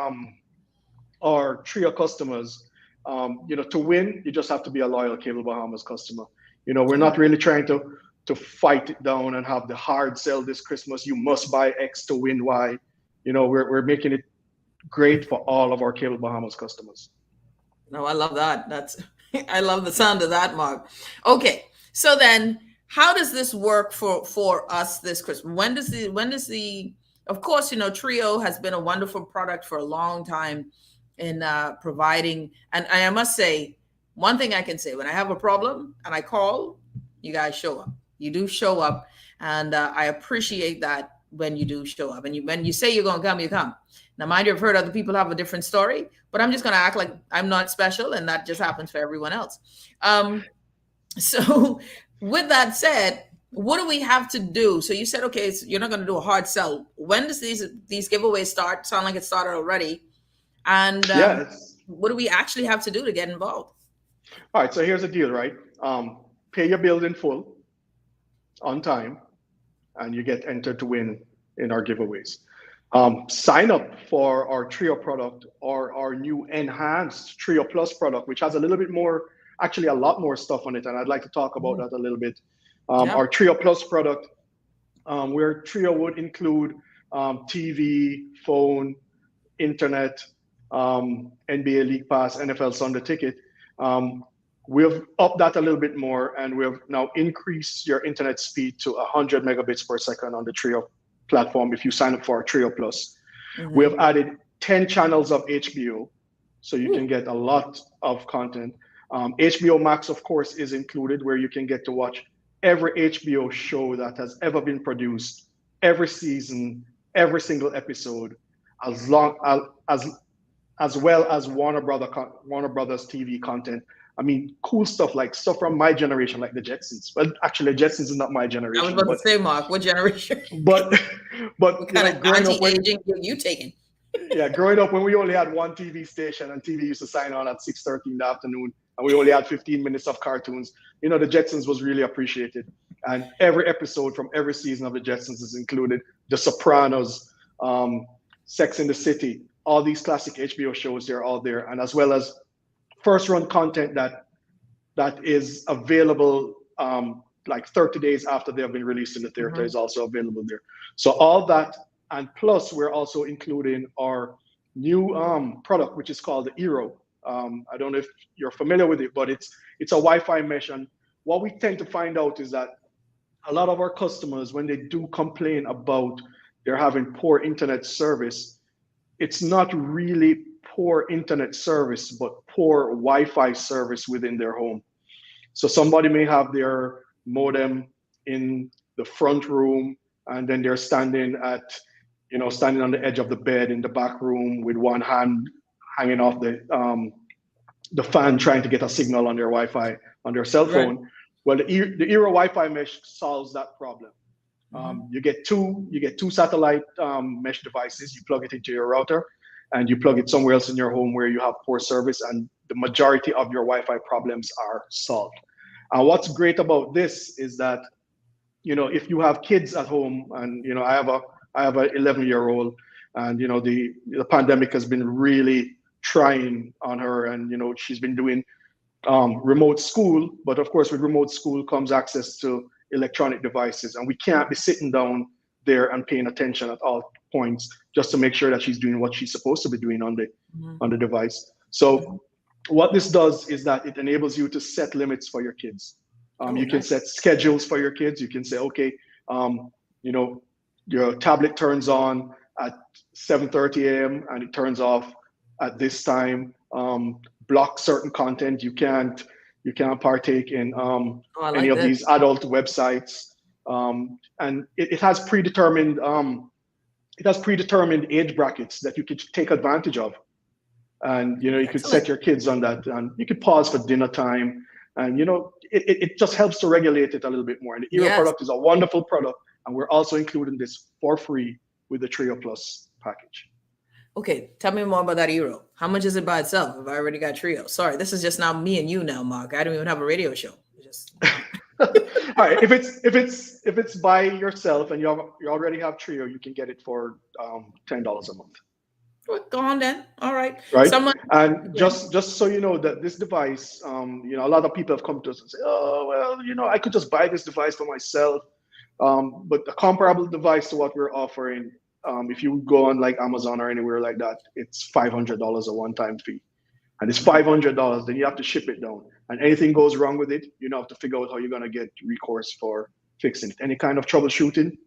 our Trio customers, you know, to win, you just have to be a loyal Cable Bahamas customer. You know, we're not really trying to fight it down and have the hard sell this Christmas. You must buy X to win Y. You know, we're making it great for all of our Cable Bahamas customers. No, I love that. That's I love the sound of that, Mark. Okay, so then how does this work for us this Christmas? When does the of course, you know, Trio has been a wonderful product for a long time in providing, and I must say, one thing I can say, when I have a problem and I call, you guys show up. You do show up, and I appreciate that when you do show up. And when you say you're going to come, you come. Now, mind you, I've heard other people have a different story, but I'm just going to act like I'm not special, and that just happens for everyone else. So with that said, what do we have to do? So you said, okay, so you're not going to do a hard sell. When does these giveaways start? Sound like it started already. And what do we actually have to do to get involved? All right, so here's the deal, right? Pay your bills in full, on time, and you get entered to win in our giveaways. Sign up for our Trio product or our new enhanced Trio Plus product, which has a little bit more, actually a lot more stuff on it, and I'd like to talk about that a little bit. Our Trio Plus product, where Trio would include TV, phone, internet, NBA League Pass, NFL Sunday Ticket. We've upped that a little bit more, and we've now increased your internet speed to 100 megabits per second on the Trio platform if you sign up for our Trio Plus. We have added 10 channels of HBO, so you can get a lot of content. HBO Max, of course, is included, where you can get to watch every HBO show that has ever been produced, every season, every single episode, as well as Warner Brothers TV content. I mean, cool stuff, like stuff from my generation, like the Jetsons. Well, actually, Jetsons is not my generation. I was about to say, Mark, what generation? But what kind of anti-aging you taking? Yeah, growing up when we only had one TV station and TV used to sign on at 6:30 in the afternoon, and we only had 15 minutes of cartoons. You know, the Jetsons was really appreciated, and every episode from every season of the Jetsons is included. The Sopranos, Sex and the City, all these classic HBO shows, they're all there, and as well as first run content that is available like 30 days after they have been released in the theater is also available there. So all that, and plus we're also including our new product, which is called the Eero. I don't know if you're familiar with it, but it's a Wi-Fi mesh. And what we tend to find out is that a lot of our customers, when they do complain about they're having poor internet service, it's not really poor internet service, but poor Wi-Fi service within their home. So somebody may have their modem in the front room, and then they're standing on the edge of the bed in the back room with one hand hanging off the fan, trying to get a signal on their Wi-Fi on their cell phone. Right. Well, the Eero Wi-Fi mesh solves that problem. You get two satellite mesh devices. You plug it into your router, and you plug it somewhere else in your home where you have poor service, and the majority of your Wi-Fi problems are solved. And what's great about this is that, you know, if you have kids at home, and you know, I have an 11-year-old, and you know, the pandemic has been really trying on her, and you know, she's been doing remote school, but of course with remote school comes access to electronic devices, and we can't be sitting down there and paying attention at all points just to make sure that she's doing what she's supposed to be doing on the device. So what this does is that it enables you to set limits for your kids. You can set schedules for your kids. You can say, okay, you know, your tablet turns on at 7:30 a.m. and it turns off at this time. Block certain content. You can't partake in any of these adult websites. And it has predetermined age brackets that you could take advantage of. And you know, you could set your kids on that, and you could pause for dinner time, and you know, it just helps to regulate it a little bit more. And the Eero product is a wonderful product, and we're also including this for free with the Trio Plus package. Okay, tell me more about that Eero. How much is it by itself if I already got Trio? Sorry, this is just now me and you now, Mark. I don't even have a radio show. All right, if it's by yourself and you already have Trio, you can get it for $10 a month. Go on then. All right. Right. Yeah. Just so you know that this device, a lot of people have come to us and say, oh, well, I could just buy this device for myself. But a comparable device to what we're offering, if you go on like Amazon or anywhere like that, it's $500 a one-time fee. And it's $500, then you have to ship it down. And anything goes wrong with it, you have to figure out how you're going to get recourse for fixing it. Any kind of troubleshooting,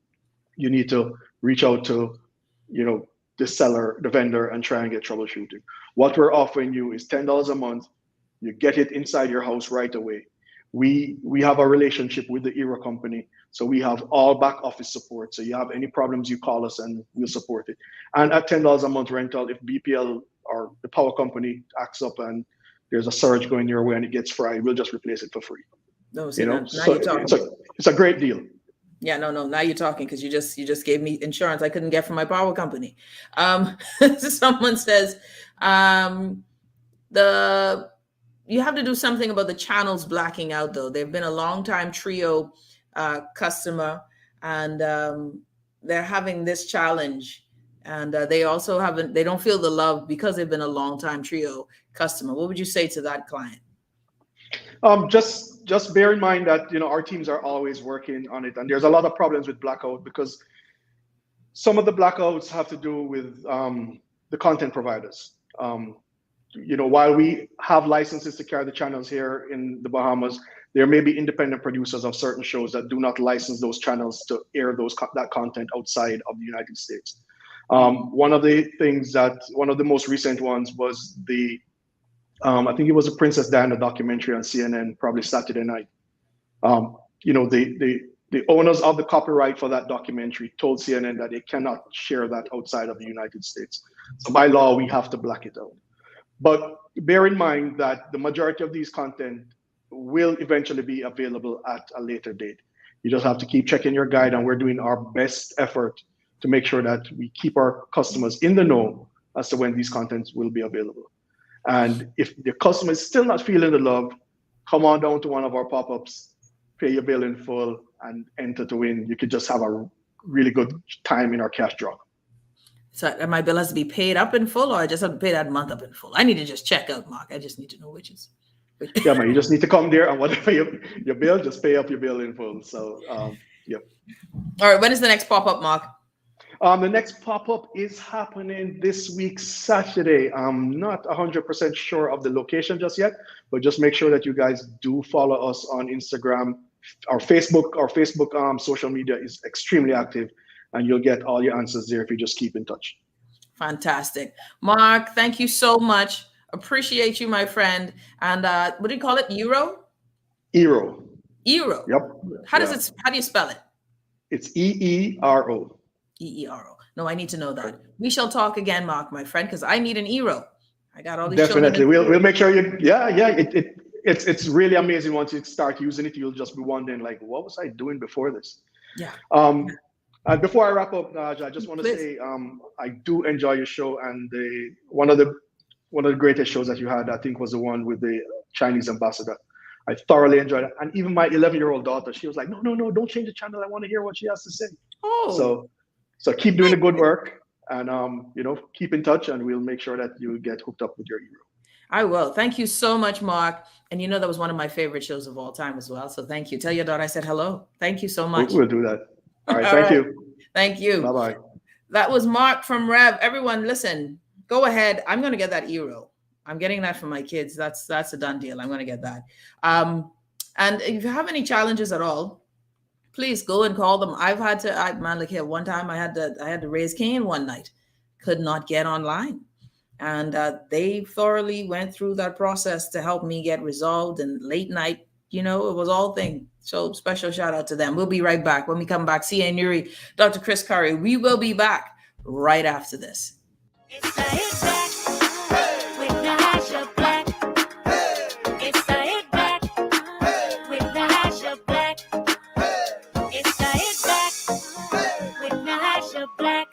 you need to reach out to, the seller, the vendor, and try and get troubleshooting. What we're offering you is $10 a month. You get it inside your house right away. We have a relationship with the Eero company, so we have all back office support. So you have any problems, you call us and we'll support it. And at $10 a month rental, if BPL or the power company acts up and there's a surge going your way and it gets fried, we'll just replace it for free. No, So you're talking. it's a great deal. Yeah, no. Now you're talking because you just gave me insurance I couldn't get from my power company. Someone says you have to do something about the channels blacking out though. They've been a long time Trio customer, and they're having this challenge, and they don't feel the love because they've been a long time Trio customer. What would you say to that client? Just bear in mind that our teams are always working on it, and there's a lot of problems with blackout because some of the blackouts have to do with the content providers. While we have licenses to carry the channels here in the Bahamas, there may be independent producers of certain shows that do not license those channels to air that content outside of the United States. One of the most recent ones was I think it was a Princess Diana documentary on CNN, probably Saturday night. The owners of the copyright for that documentary told CNN that they cannot share that outside of the United States. So by law, we have to black it out. But bear in mind that the majority of these content will eventually be available at a later date. You just have to keep checking your guide, and we're doing our best effort to make sure that we keep our customers in the know as to when these contents will be available. And if the customer is still not feeling the love, come on down to one of our pop-ups, pay your bill in full, and enter to win. You could just have a really good time in our cash draw. So my bill has to be paid up in full, or I just have to pay that month up in full? I need to just check out, Mark. I just need to know which is. Yeah, man, you just need to come there, and whatever your bill, just pay up your bill in full. So, yep. All right, when is the next pop-up, Mark? The next pop-up is happening this week, Saturday. I'm not 100% sure of the location just yet, but just make sure that you guys do follow us on Instagram. Our Facebook social media is extremely active, and you'll get all your answers there if you just keep in touch. Fantastic. Mark, thank you so much. Appreciate you, my friend. And what do you call it? Eero? Eero. Eero. Yep. How do you spell it? It's EERO. EERO. No, I need to know that. We shall talk again, Mark, my friend, because I need an Eero. I got all these. Definitely. We'll make sure you. Yeah. It's really amazing once you start using it. You'll just be wondering, like, what was I doing before this? Yeah. And before I wrap up, Nahaja, I just want to say I do enjoy your show, and one of the greatest shows that you had, I think, was the one with the Chinese ambassador. I thoroughly enjoyed it, and even my 11-year-old daughter, she was like, "No, don't change the channel. I want to hear what she has to say." Oh. So keep doing the good work, and keep in touch, and we'll make sure that you get hooked up with your Eero. I will. Thank you so much, Mark. And that was one of my favorite shows of all time as well. So thank you. Tell your daughter I said hello. Thank you so much. We'll do that. All right. Thank you. Thank you. Bye-bye. That was Mark from Rev. Everyone, listen, go ahead. I'm going to get that Eero. I'm getting that for my kids. That's a done deal. I'm going to get that. And if you have any challenges at all, please go and call them. I've had to, one time I had to raise Cain one night, could not get online. And they thoroughly went through that process to help me get resolved. And late night, it was all thing. So special shout out to them. We'll be right back. When we come back, Ca Newry, Dr. Chris Curry, we will be back right after this. It's the hit back with Nahaja Black. It's the hit back with Nahaja Black. It's the hit back with Nahaja Black.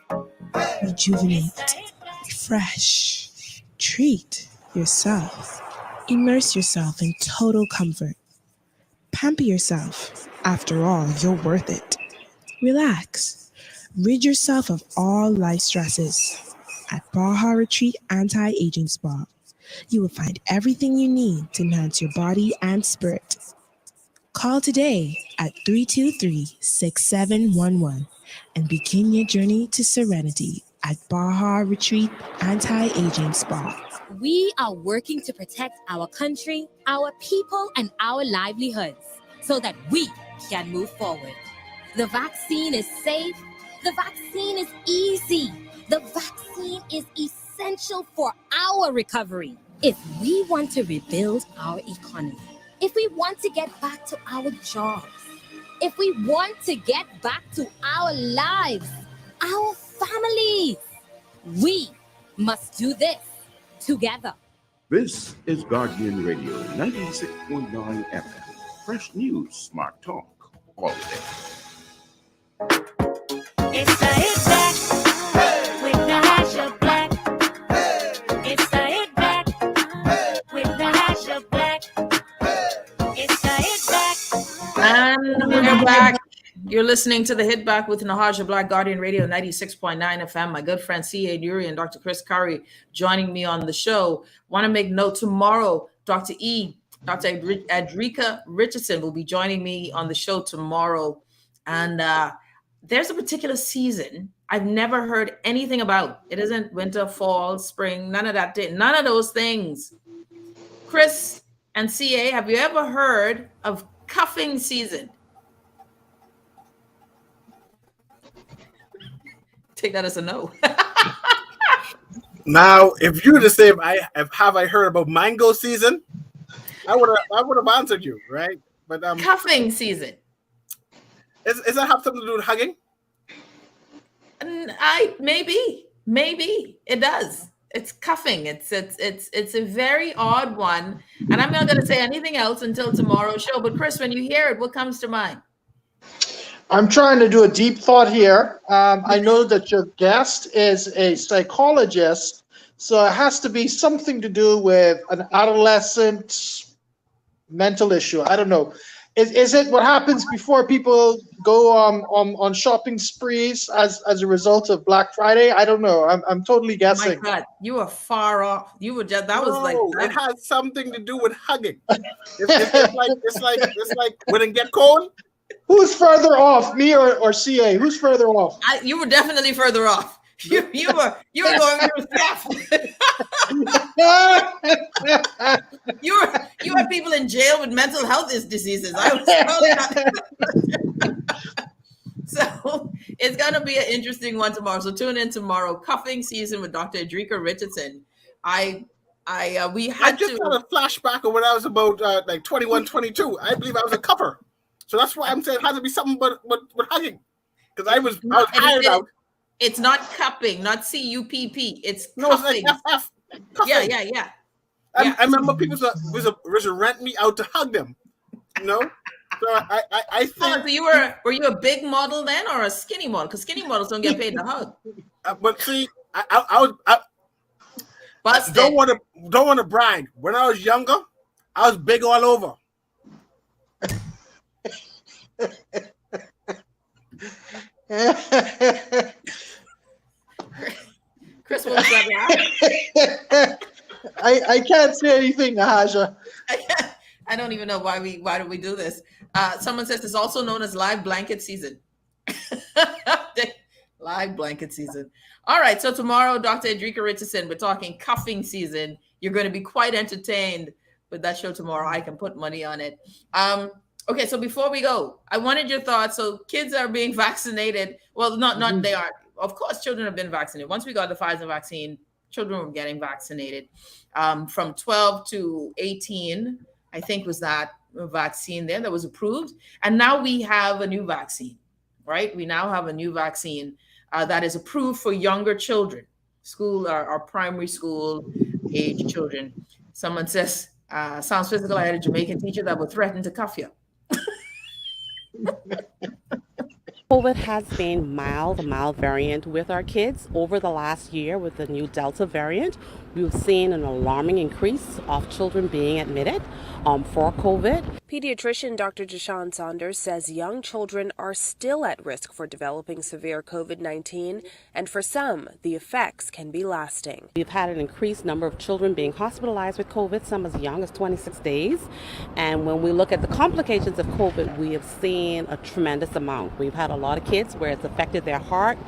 rejuvenate, refresh, treat yourself. Immerse yourself in total comfort. Pamper yourself. After all, you're worth it. Relax. Rid yourself of all life stresses. At Baja Retreat Anti-Aging Spa, you will find everything you need to enhance your body and spirit. Call today at 323-6711 and begin your journey to serenity at Baja Retreat Anti-Aging Spa. We are working to protect our country, our people, and our livelihoods so that we can move forward. The vaccine is safe. The vaccine is easy. The vaccine is essential for our recovery. If we want to rebuild our economy, if we want to get back to our jobs, if we want to get back to our lives, our families, we must do this together. This is Guardian Radio 96.9 FM. Fresh news, smart talk, all day. It's the hit back with Nahaja Black. It's the hit back with Nahaja Black. It's the hit back. And we're back. You're listening to the Hit Back with Nahaja Black, Guardian Radio 96.9 FM. My good friend C.A. Newry and Dr. Chris Curry joining me on the show. Want to make note tomorrow, Dr. Edrika Richardson will be joining me on the show tomorrow. And there's a particular season I've never heard anything about. It isn't winter, fall, spring, none of that. None of those things. Chris and CA, have you ever heard of cuffing season? Take that as a no. Now, if you just say, have I heard about mango season? I would have answered you, right? But cuffing season. Is that have something to do with hugging? Maybe it does. It's cuffing. It's a very odd one, and I'm not going to say anything else until tomorrow's show. But Chris, when you hear it, what comes to mind? I'm trying to do a deep thought here. I know that your guest is a psychologist, so it has to be something to do with an adolescent mental issue. I don't know. Is it what happens before people go on shopping sprees as a result of Black Friday? I don't know. I'm totally guessing. My God, you are far off. You were just it has something to do with hugging. It's like when it get cold. Who's further off, me or CA? Who's further off? You were definitely further off. You were going through stuff. you had people in jail with mental health diseases. I was probably not. So it's gonna be an interesting one tomorrow. So tune in tomorrow. Cuffing season with Dr. Edrika Richardson. We had It's not cupping, not CUPP. It's no, cuffing. It's like FF. Cuffing. Yeah. I remember people was rent me out to hug them. You know? So I think. So were you a big model then or a skinny model? Because skinny models don't get paid to hug. But see, I don't want to brag. When I was younger, I was big all over. Chris, what was that? I can't say anything, Nahaja. I don't even know why do we do this. Someone says it's also known as live blanket season. Live blanket season. All right, so tomorrow, Dr. Edrika Richardson, we're talking cuffing season. You're going to be quite entertained with that show tomorrow. I can put money on it. Okay, so before we go, I wanted your thoughts. So kids are being vaccinated. Well, not they are. Of course, children have been vaccinated. Once we got the Pfizer vaccine, children were getting vaccinated. From 12 to 18, I think was that vaccine there that was approved. And now we have a new vaccine, right? We now have a new vaccine that is approved for younger children, our primary school age children. Someone says, sounds physical. I had a Jamaican teacher that would threaten to cuff you. COVID has been mild variant with our kids. Over the last year with the new Delta variant, we've seen an alarming increase of children being admitted for COVID. Pediatrician Dr. Deshaun Saunders says young children are still at risk for developing severe COVID-19, and for some, the effects can be lasting. We've had an increased number of children being hospitalized with COVID, some as young as 26 days. And when we look at the complications of COVID, we have seen a tremendous amount. We've had a lot of kids where it's affected their heart,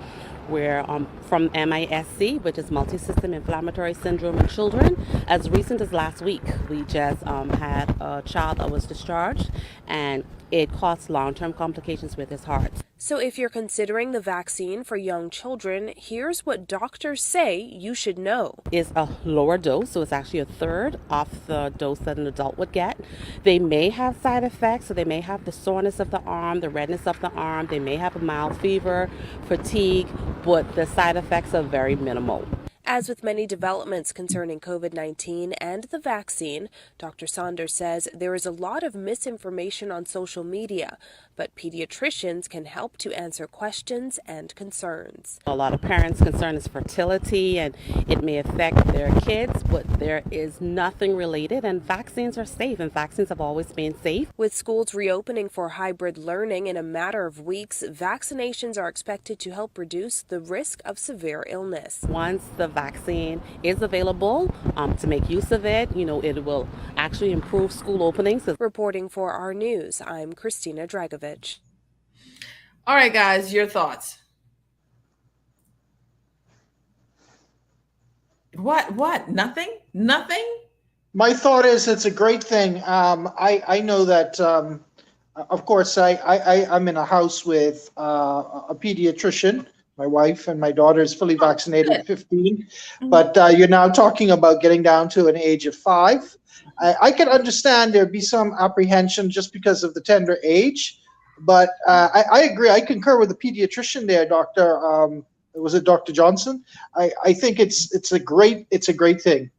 where from MISC, which is multi-system inflammatory syndrome in children. As recent as last week, we just had a child that was discharged, and it caused long-term complications with his heart. So if you're considering the vaccine for young children, here's what doctors say you should know. It's a lower dose, so it's actually a third of the dose that an adult would get. They may have side effects, so they may have the soreness of the arm, the redness of the arm, they may have a mild fever, fatigue, but the side effects are very minimal. As with many developments concerning COVID-19 and the vaccine, Dr. Saunders says there is a lot of misinformation on social media, but pediatricians can help to answer questions and concerns. A lot of parents' concern is fertility, and it may affect their kids, but there is nothing related, and vaccines are safe, and vaccines have always been safe. With schools reopening for hybrid learning in a matter of weeks, vaccinations are expected to help reduce the risk of severe illness. Once the vaccine is available, to make use of it, it will actually improve school openings. Reporting for our news, I'm Christina Dragovich. All right, guys, your thoughts. What? Nothing? My thought is it's a great thing. I know that, of course, I'm in a house with a pediatrician. My wife and my daughter is fully vaccinated at 15, but you're now talking about getting down to an age of 5. I can understand there'd be some apprehension just because of the tender age, but I agree. I concur with the pediatrician there, Dr. Was it Dr. Johnson? I think it's a great thing.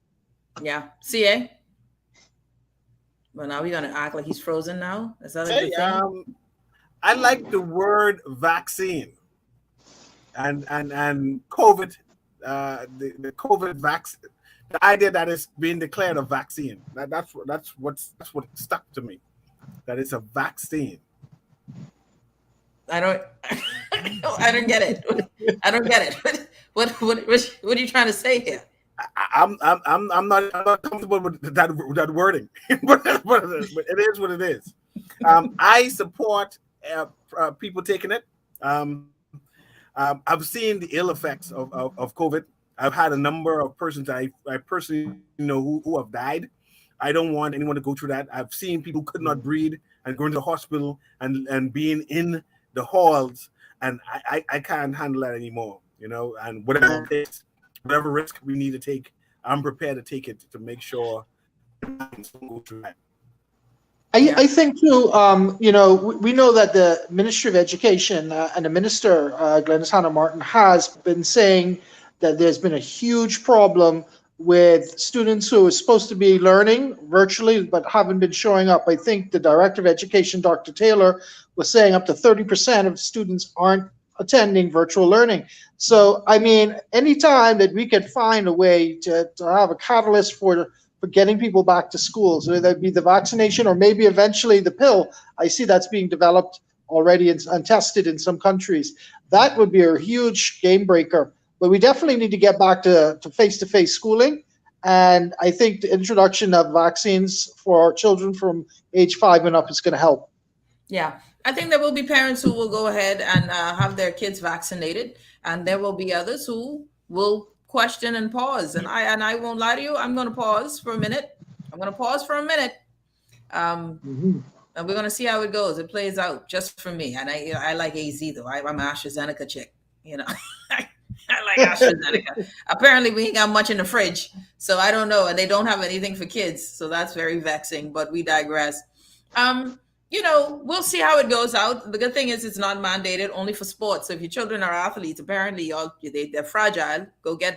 Yeah. CA? Well, now we're gonna act like he's frozen now. Is that a good thing? I like the word vaccine. And COVID, the COVID vaccine, the idea that it's being declared a vaccine, that's what stuck to me. That it's a vaccine. I don't get it. I don't get it. What are you trying to say here? I'm not comfortable with that wording, but it is what it is. I support people taking it. I've seen the ill effects of COVID. I've had a number of persons I personally know who have died. I don't want anyone to go through that. I've seen people who could not breathe and going to the hospital and being in the halls, and I can't handle that anymore. And whatever risk we need to take, I'm prepared to take it to make sure things don't go through that. I think too, we know that the Ministry of Education and the Minister, Glenys Hanna Martin, has been saying that there's been a huge problem with students who are supposed to be learning virtually but haven't been showing up. I think the Director of Education, Dr. Taylor, was saying up to 30% of students aren't attending virtual learning. So, I mean, anytime that we could find a way to have a catalyst for getting people back to schools, whether that be the vaccination or maybe eventually the pill. I see that's being developed already and tested in some countries. That would be a huge game breaker. But we definitely need to get back to face-to-face schooling. And I think the introduction of vaccines for children from age 5 and up is going to help. Yeah, I think there will be parents who will go ahead and have their kids vaccinated, and there will be others who will question and pause. And I won't lie to you, I'm going to pause for a minute. And we're going to see how it goes. It plays out just for me. And I like AZ though. I'm an AstraZeneca chick. I like AstraZeneca. Apparently we ain't got much in the fridge, so I don't know. And they don't have anything for kids, so that's very vexing. But we digress. We'll see how it goes out. The good thing is it's not mandated, only for sports. So if your children are athletes, apparently they're fragile.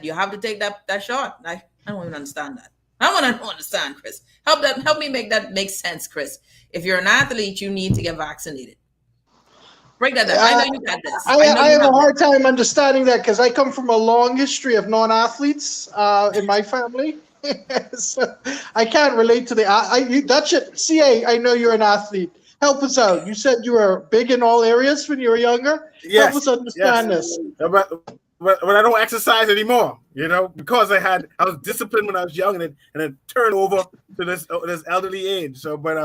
You have to take that shot. I don't even understand that. I want to understand, Chris. Help me make that make sense, Chris. If you're an athlete, you need to get vaccinated. Break that down. I know you got this. I have a hard time understanding that because I come from a long history of non-athletes in my family. So I can't relate to that shit. CA, I know you're an athlete. Help us out. You said you were big in all areas when you were younger. Yes, Help us understand this. But I don't exercise anymore, because I was disciplined when I was young, and it turned over to this elderly age. So, but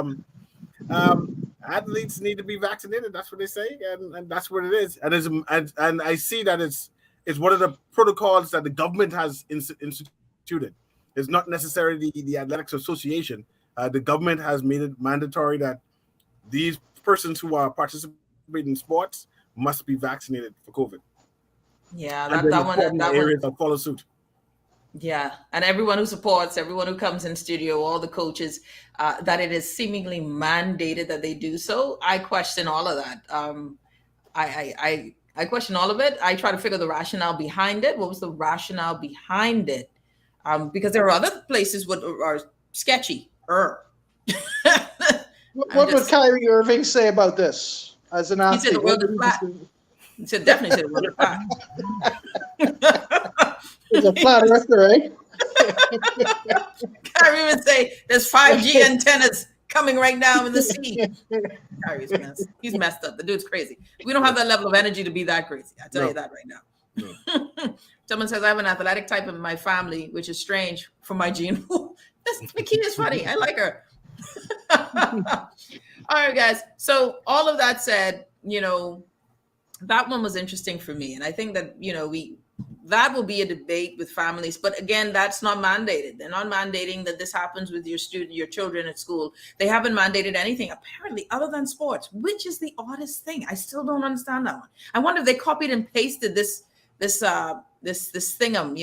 athletes need to be vaccinated. That's what they say, and that's what it is. And I see that it's one of the protocols that the government has instituted. It's not necessarily the Athletics Association. The government has made it mandatory that these persons who are participating in sports must be vaccinated for COVID. Yeah, that one follow suit. Yeah, and everyone who supports, everyone who comes in studio, all the coaches, that it is seemingly mandated that they do so. I question all of that. I question all of it. I try to figure the rationale behind it. What was the rationale behind it? Because there are other places what are sketchy. What would Kyrie Irving say about this as an athlete? He said the world is flat. He said definitely said the world is flat. He's a flat earther, right? Kyrie would say there's 5G antennas coming right now in the sea. Kyrie's messed. He's messed up. The dude's crazy. We don't have that level of energy to be that crazy. I tell you that right now. Someone says I have an athletic type in my family, which is strange for my gene pool. Makita is funny. I like her. All right, guys. So all of that said, that one was interesting for me. And I think that, that will be a debate with families. But again, that's not mandated. They're not mandating that this happens with your children at school. They haven't mandated anything, apparently, other than sports, which is the oddest thing. I still don't understand that one. I wonder if they copied and pasted this thingum,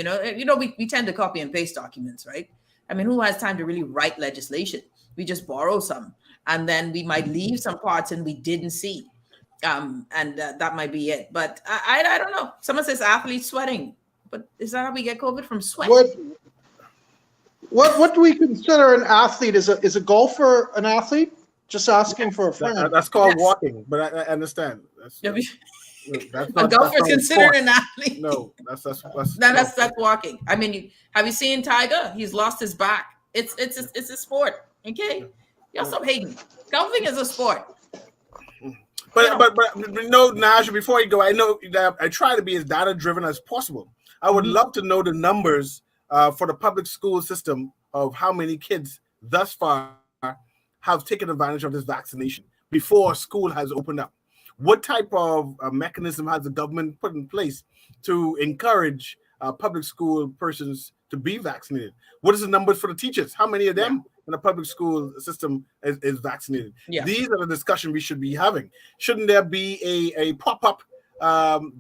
we tend to copy and paste documents, right? I mean, who has time to really write legislation? We just borrow some, and then we might leave some parts and we didn't see. That might be it. But I don't know. Someone says athletes sweating, but is that how we get COVID, from sweat? What do we consider an athlete? Is a golfer an athlete? Just asking for a friend. That's called walking, but I understand. A golfer is considered an athlete. No, that's walking. I mean, have you seen Tiger? He's lost his back. It's a sport. Okay, y'all stop hating. Golfing is a sport. But Nahaja, before you go, I know that I try to be as data driven as possible. I would love to know the numbers for the public school system of how many kids thus far have taken advantage of this vaccination before school has opened up. What type of mechanism has the government put in place to encourage public school persons to be vaccinated? What is the numbers for the teachers? How many of them in the public school system is vaccinated? Yeah. These are the discussion we should be having. Shouldn't there be a pop-up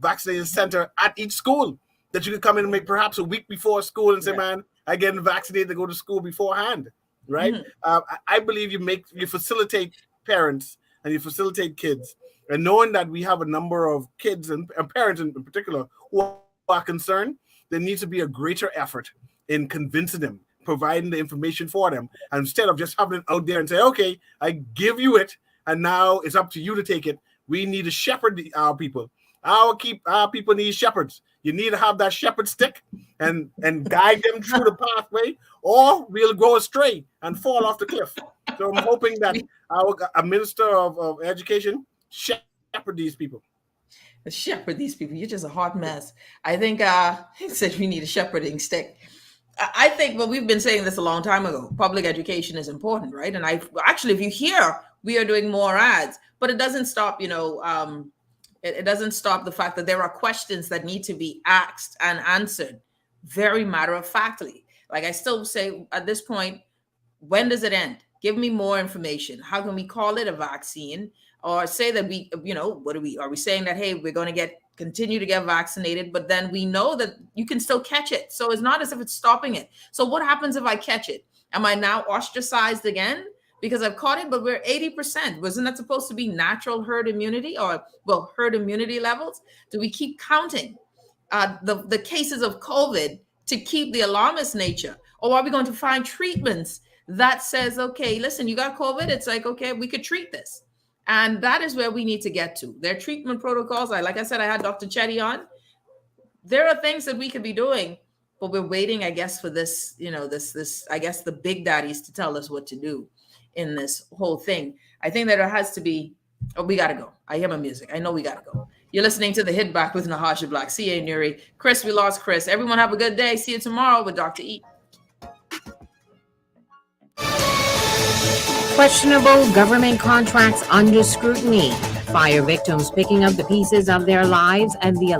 vaccination center at each school that you could come in and make perhaps a week before school and say, man, I get vaccinated to go to school beforehand, right? I believe you facilitate parents and you facilitate kids. And knowing that we have a number of kids and parents in particular who are concerned, there needs to be a greater effort in convincing them, providing the information for them, and instead of just having it out there and say, okay, I give you it, and now it's up to you to take it. We need to shepherd our people. Our people need shepherds. You need to have that shepherd stick and guide them through the pathway, or we'll go astray and fall off the cliff. So I'm hoping that our Minister of Education shepherd these people. Shepherd these people. You're just a hot mess. I think he said we need a shepherding stick. I think, well, we've been saying this a long time ago. Public education is important, right? And if you hear, we are doing more ads, but it doesn't stop, it doesn't stop the fact that there are questions that need to be asked and answered very matter-of-factly. Like I still say at this point, when does it end? Give me more information. How can we call it a vaccine? Or say that we, are we saying that, hey, we're going to continue to get vaccinated, but then we know that you can still catch it. So it's not as if it's stopping it. So what happens if I catch it? Am I now ostracized again because I've caught it? But we're 80%. Wasn't that supposed to be natural herd immunity herd immunity levels? Do we keep counting the cases of COVID to keep the alarmist nature? Or are we going to find treatments that says, okay, listen, you got COVID. It's like, okay, we could treat this. And that is where we need to get to. Their treatment protocols, like I said, I had Dr. Chetty on. There are things that we could be doing, but we're waiting, I guess, for this, I guess the big daddies to tell us what to do in this whole thing. I think that there has to be, we got to go. I hear my music. I know we got to go. You're listening to The Hit Back with Nahaja Ca Newry. Chris, we lost Chris. Everyone have a good day. See you tomorrow with Dr. E. Questionable government contracts under scrutiny. Fire victims picking up the pieces of their lives and the